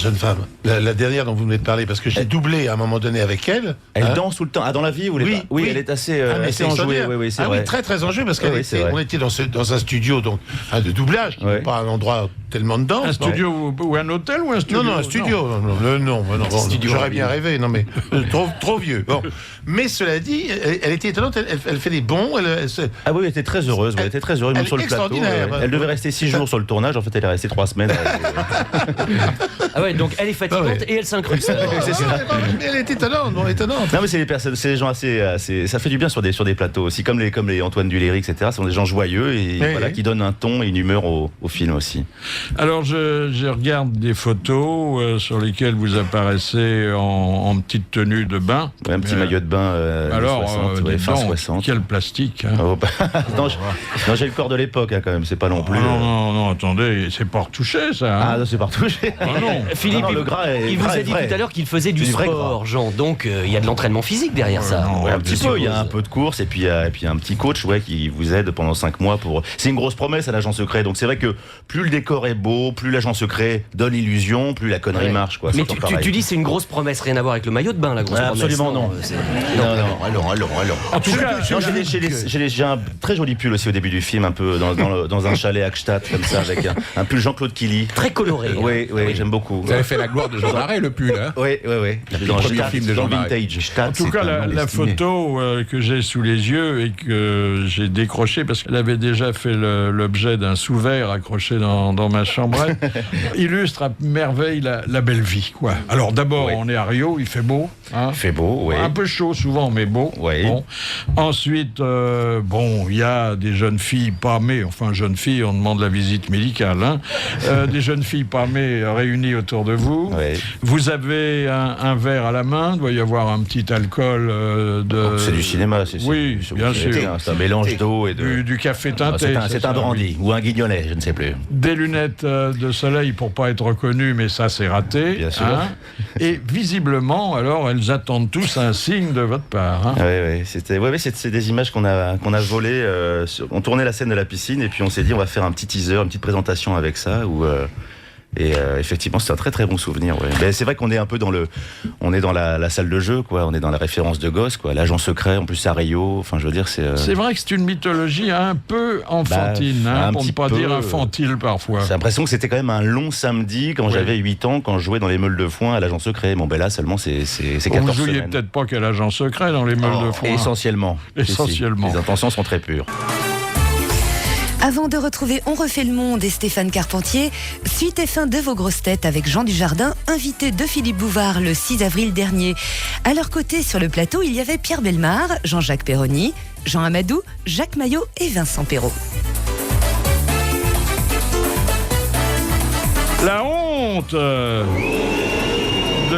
jeune femme. La dernière dont vous venez de parler, parce que j'ai doublé à un moment donné avec elle. Elle danse tout le temps. Ah, dans la vie, vous voulez pas? Oui, elle est assez enjouée. Oui, c'est vrai. Oui, très enjouée, parce qu'on était dans un studio donc, de doublage, qui n'est pas un endroit tellement de danse. Un studio ou un hôtel ou un studio? Non, un studio. Non, j'aurais bien rêvé. Non, mais trop vieux. Bon. Mais cela dit, elle était étonnante. Elle fait des bons. Ah oui, elle était très heureuse. Elle était très heureuse, même sur le plateau. Elle devait rester 6 jours sur le tournage. En fait, elle est restée 3 semaines. Ah ouais, donc elle est fatigante et elle s'incruste. Elle est étonnante. Non, mais c'est des gens assez. Ça fait du bien sur des plateaux aussi, comme les Antoine Duléry, etc. Ce sont des gens joyeux et qui donnent un ton et une humeur au film aussi. Alors, je regarde des photos sur lesquelles vous apparaissez en petite tenue de bain. Ouais, un petit maillot de bain alors, 60, fin 60. Quel plastique. Hein. Oh, non, j'ai le corps de l'époque, hein, quand même. C'est pas non plus. Non, attendez, c'est pas retouché, ça. Hein. Ah, non, c'est pas retouché. Ah, non. Philippe, le gras il vous a dit tout à l'heure qu'il faisait du sport, Jean. Donc, il y a de l'entraînement physique derrière ça. Non, un petit peu. Il y a un peu de course et puis il y a un petit coach qui vous aide pendant 5 mois pour. C'est une grosse promesse à l'agent secret. Donc c'est vrai que plus le décor est beau, plus l'agent secret donne illusion, plus la connerie marche, quoi. Mais tu dis c'est une grosse promesse, rien à voir avec le maillot de bain, la grosse promesse. Absolument non. Non. Allons. En tout cas, j'ai un très joli pull aussi au début du film, un peu dans un chalet à Gstaad comme ça, avec un pull Jean-Claude Killy. Très coloré. Oui, j'aime beaucoup. Vous avez fait la gloire de Jean Marais, le pull, hein? Oui. Dans le premier film de Jean Marais. Vintage. En tout cas, la photo que j'ai sous les yeux et que j'ai décrochée parce qu'elle avait déjà fait l'objet d'un sous-verre accroché dans ma chambrette, illustre à merveille la belle vie, quoi. Alors d'abord, on est à Rio, il fait beau. Hein. Il fait beau, oui. Un peu chaud souvent, mais beau. Oui. Bon. Ensuite, il y a des jeunes filles pâmées, enfin jeunes filles, on demande la visite médicale, hein. Des jeunes filles pâmées réunies autour de vous. Oui. Vous avez un verre à la main, il doit y avoir un petit alcool de... C'est du cinéma, Oui, bien sûr. C'est un mélange d'eau et de... Du café teinté. C'est un brandy ou un guignolais, je ne sais plus. Des lunettes de soleil pour pas être reconnues, mais ça c'est raté. Bien sûr. Hein. Et visiblement, alors, elles attendent tous un signe de votre part. Hein. Oui, c'est des images qu'on a volées. On tournait la scène de la piscine et puis on s'est dit on va faire un petit teaser, une petite présentation avec ça. Effectivement, c'est un très très bon souvenir. Ouais. Ben, c'est vrai qu'on est un peu dans la salle de jeu, quoi. On est dans la référence de gosse, quoi. L'agent secret, en plus à Rio. Enfin, je veux dire, c'est. C'est vrai que c'est une mythologie un peu enfantine, pour ne pas dire infantile parfois. J'ai l'impression que c'était quand même un long samedi quand j'avais 8 ans, quand je jouais dans les meules de foin à l'agent secret. Bon, ben là seulement c'est 14 semaines. Vous jouiez peut-être pas qu'à l'agent secret dans les meules de foin. Essentiellement. Essentiellement. Les intentions sont très pures. Avant de retrouver On refait le monde et Stéphane Carpentier, suite et fin de vos grosses têtes avec Jean Dujardin, invité de Philippe Bouvard le 6 avril dernier. À leur côté, sur le plateau, il y avait Pierre Bellemare, Jean-Jacques Perroni, Jean Amadou, Jacques Maillot et Vincent Perrault. La honte de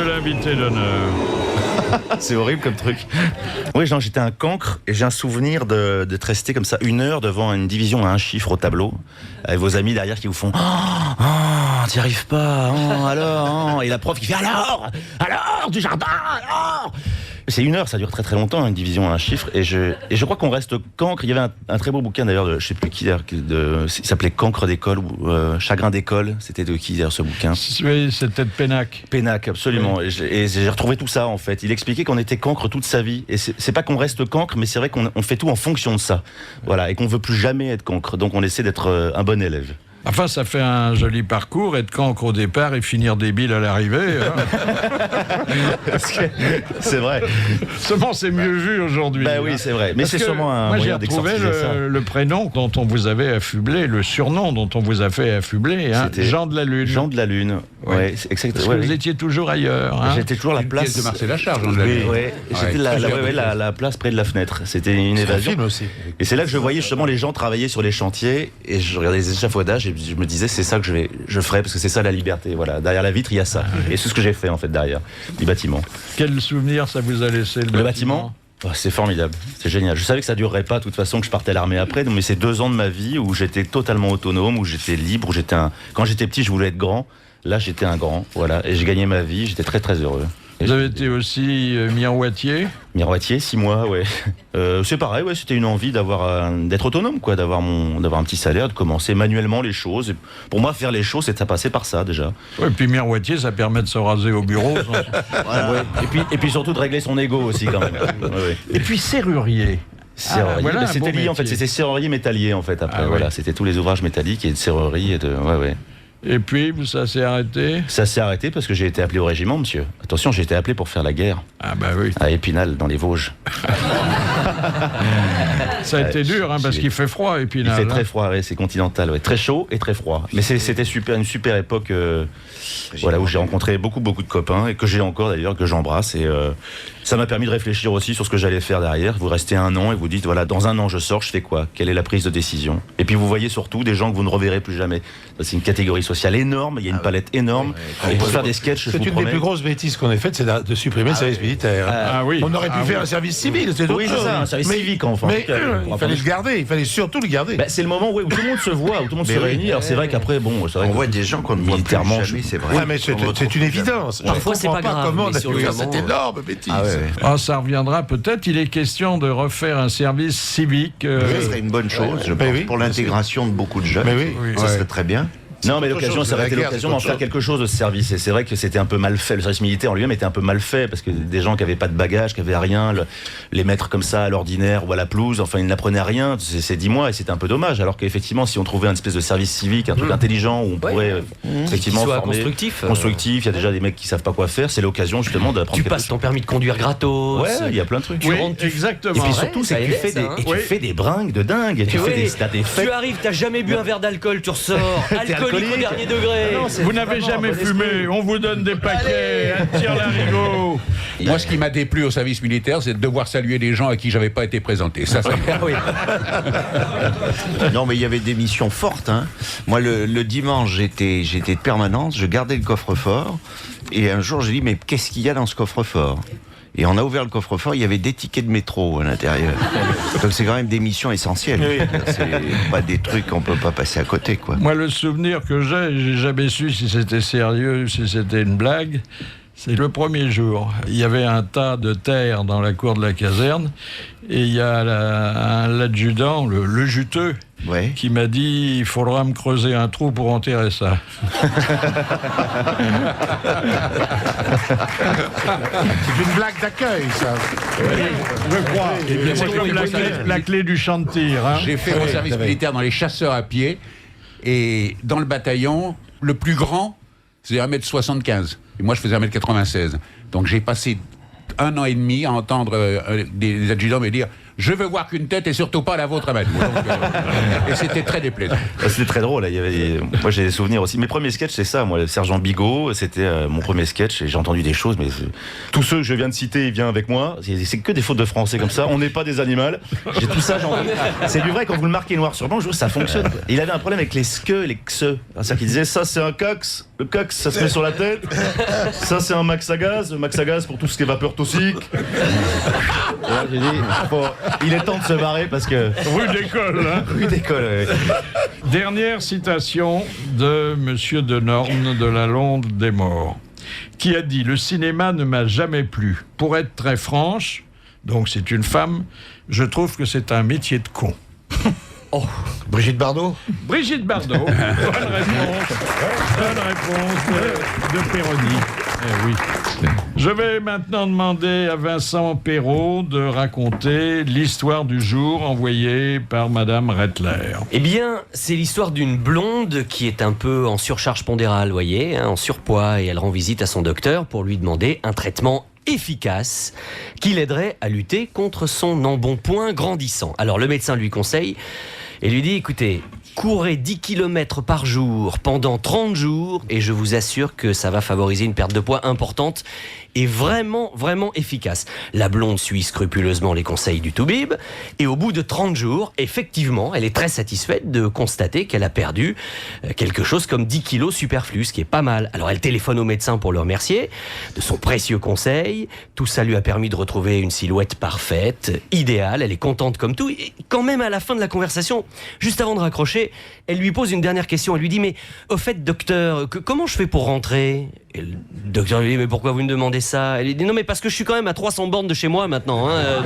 l'invité d'honneur. C'est horrible comme truc. Oui, genre, j'étais un cancre et j'ai un souvenir d'être resté comme ça 1 heure devant une division à un chiffre au tableau, avec vos amis derrière qui vous font t'y arrives pas, alors, et la prof qui fait alors, Dujardin, alors. C'est 1 heure, ça dure très très longtemps, une division à un chiffre, et je crois qu'on reste cancre. Il y avait un très beau bouquin d'ailleurs, je sais plus qui, il s'appelait Cancre d'école ou Chagrin d'école. C'était de qui d'ailleurs ce bouquin? Oui, c'était de Pénac. Pénac, absolument. Oui. Et j'ai retrouvé tout ça en fait. Il expliquait qu'on était cancre toute sa vie, et c'est pas qu'on reste cancre, mais c'est vrai qu'on fait tout en fonction de ça, voilà, et qu'on veut plus jamais être cancre. Donc on essaie d'être un bon élève. Enfin, ça fait un joli parcours, être cancre au départ et finir débile à l'arrivée. Hein. C'est vrai. Seulement, c'est mieux vu aujourd'hui. Ben oui, c'est vrai. Mais c'est sûrement un moyen d'exorciser ça. Le prénom dont on vous avait affublé, le surnom dont on vous a fait affubler, hein, Jean de la Lune. Jean de la Lune. Oui, exactement. Parce que vous étiez toujours ailleurs. Hein. J'étais toujours à la place. Pièce de Marcel Lacharge, Jean de la Lune. Oui. J'étais la place près de la fenêtre. C'était une évasion. Un film aussi. Et c'est là que je voyais justement les gens travailler sur les chantiers, et je regardais les échafaudages et je me disais c'est ça que je ferais, parce que c'est ça la liberté. Voilà, derrière la vitre il y a ça, et c'est ce que j'ai fait en fait derrière du bâtiment. Quel souvenir ça vous a laissé le bâtiment? C'est formidable, c'est génial. Je savais que ça durerait pas de toute façon, que je partais à l'armée après, mais c'est 2 ans de ma vie où j'étais totalement autonome, où j'étais libre, quand j'étais petit je voulais être grand. Là j'étais un grand, voilà, et j'ai gagné ma vie, j'étais très très heureux. Vous avez été aussi miroitier? Miroitier, 6 mois, ouais. C'est pareil, ouais, c'était une envie d'être autonome, quoi, d'avoir un petit salaire, de commencer manuellement les choses. Et pour moi, faire les choses, ça passait par ça, déjà. Ouais, et puis miroitier, ça permet de se raser au bureau. Voilà, ouais. Et puis surtout de régler son ego aussi, quand même. Ouais. Et puis serrurier. Serrurier. Voilà, c'était lié, en fait, c'était serrurier métallier, en fait, après. Voilà, c'était tous les ouvrages métalliques et de serrurerie et de... Ouais. Et puis, ça s'est arrêté? Ça s'est arrêté parce que j'ai été appelé au régiment, monsieur. Attention, j'ai été appelé pour faire la guerre. Ah bah oui. À Épinal, dans les Vosges. Ça a été dur, hein, parce qu'il fait froid à Épinal. Il fait très froid, ouais, c'est continental. Ouais. Très chaud et très froid. Mais c'était une super époque voilà, où j'ai rencontré beaucoup de copains, et que j'ai encore d'ailleurs, que j'embrasse. Et ça m'a permis de réfléchir aussi sur ce que j'allais faire derrière. Vous restez 1 an et vous dites, voilà, dans 1 an je sors, je fais quoi? Quelle est la prise de décision? Et puis vous voyez surtout des gens que vous ne reverrez plus jamais. C'est une catégorie sociale énorme, il y a une palette énorme. Et pour faire des sketchs, c'est une des plus grosses bêtises qu'on ait faites, c'est de supprimer le service militaire. Oui. On aurait pu faire un service civil, c'est autre chose. Un service civique, enfin. Mais il fallait le garder, il fallait surtout le garder. C'est le moment où tout le monde se voit, où tout le monde se réunit. Alors c'est vrai qu'après, bon, c'est vrai on voit des gens qu'on ne voit plus jamais, c'est vrai. Ouais, mais c'est une évidence. Parfois c'est pas grave. Comment on a pu faire cette énorme bêtise? Ça reviendra peut-être. Il est question de refaire un service civique. Ce serait une bonne chose, je pense, pour l'intégration de beaucoup de jeunes. Ça serait très bien. Non, mais ça aurait été l'occasion d'en faire quelque chose de ce service. Et c'est vrai que c'était un peu mal fait. Le service militaire en lui-même était un peu mal fait, parce que des gens qui n'avaient pas de bagages, qui n'avaient rien, les mettre comme ça à l'ordinaire ou à la pelouse, enfin ils n'apprenaient rien. C'est 10 mois et c'était un peu dommage. Alors qu'effectivement, si on trouvait un espèce de service civique, un truc intelligent où on pourrait effectivement former, constructif, il y a déjà des mecs qui savent pas quoi faire, c'est l'occasion justement d'apprendre. Tu passes ton permis de conduire gratos. Ouais, il y a plein de trucs. Exactement. Et puis surtout, c'est que tu fais des bringues de dingue. Tu arrives, t'as jamais bu un verre d'alcool, tu ressors alcoolique. alcoolique au dernier degré. Non, vous n'avez jamais fumé, on vous donne des paquets, un tire-larigot. Moi, ce qui m'a déplu au service militaire, c'est de devoir saluer des gens à qui j'avais pas été présenté. Ça, oui. Non, mais il y avait des missions fortes. Hein. Moi, le dimanche, j'étais de permanence, je gardais le coffre-fort, et un jour, j'ai dit, mais qu'est-ce qu'il y a dans ce coffre-fort ? Et on a ouvert le coffre-fort, il y avait des tickets de métro à l'intérieur. Donc c'est quand même des missions essentielles. Oui. C'est pas des trucs qu'on peut pas passer à côté, quoi. Moi, le souvenir que j'ai jamais su si c'était sérieux ou si c'était une blague. C'est le premier jour. Il y avait un tas de terre dans la cour de la caserne et il y a l'adjudant, le juteux, qui m'a dit « il faudra me creuser un trou pour enterrer ça ». C'est une blague d'accueil, ça. Je crois. C'est comme la clé du champ de tir. Hein. J'ai fait mon service militaire dans les chasseurs à pied et dans le bataillon, le plus grand, c'est 1m75. Et moi, je faisais 1m96. Donc, j'ai passé 1 an et demi à entendre des adjudants me dire « Je veux voir qu'une tête et surtout pas la vôtre à Madou ». Et c'était très déplaisant. C'était très drôle. Moi, j'ai des souvenirs aussi. Mes premiers sketchs, c'est ça. Moi, le sergent Bigot, c'était mon premier sketch. Et j'ai entendu des choses, mais tous ceux que je viens de citer, ils viennent avec moi. C'est que des fautes de français comme ça. On n'est pas des animaux. J'ai tout ça. C'est du vrai, quand vous le marquez noir sur blanc, je vois, ça fonctionne. Et il avait un problème avec les ske et les xe. C'est-à-dire qu'il disait, ça, c'est un cox. Le cox, ça se met sur la tête. Ça, c'est un max à gaz. Le max à gaz pour tout ce qui est vapeur toxique. Et là, j'ai dit, il est temps de se barrer parce que... Rue d'école, hein. Rue d'école, oui. Dernière citation de Monsieur de Norne de la Londe des Morts, qui a dit « Le cinéma ne m'a jamais plu. Pour être très franche, donc c'est une femme, je trouve que c'est un métier de con. » Oh, Brigitte Bardot. Brigitte Bardot. Bonne réponse de Péroni. Eh oui. Je vais maintenant demander à Vincent Perrault de raconter l'histoire du jour envoyée par Madame Rettler. Eh bien, c'est l'histoire d'une blonde qui est un peu en surcharge pondérale, voyez, en surpoids, et elle rend visite à son docteur pour lui demander un traitement efficace qui l'aiderait à lutter contre son embonpoint grandissant. Alors le médecin lui conseille et lui dit, écoutez, courez 10 km par jour pendant 30 jours et je vous assure que ça va favoriser une perte de poids importante et vraiment, vraiment efficace. La blonde suit scrupuleusement les conseils du toubib et au bout de 30 jours, effectivement, elle est très satisfaite de constater qu'elle a perdu quelque chose comme 10 kilos superflus, ce qui est pas mal. Alors elle téléphone au médecin pour le remercier de son précieux conseil. Tout ça lui a permis de retrouver une silhouette parfaite, idéale. Elle est contente comme tout. Et quand même, à la fin de la conversation, juste avant de raccrocher, elle lui pose une dernière question. Elle lui dit, mais au fait, docteur, comment je fais pour rentrer ? Et le docteur lui dit, mais pourquoi vous me demandez ça ? Elle lui dit, non, mais parce que je suis quand même à 300 bornes de chez moi maintenant. Hein,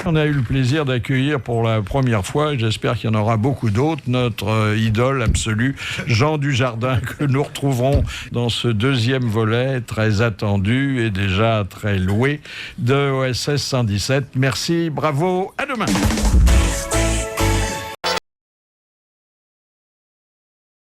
On a eu le plaisir d'accueillir pour la première fois, et j'espère qu'il y en aura beaucoup d'autres, notre idole absolue, Jean Dujardin, que nous retrouverons dans ce deuxième volet très attendu et déjà très loué de OSS 117. Merci, bravo, à demain.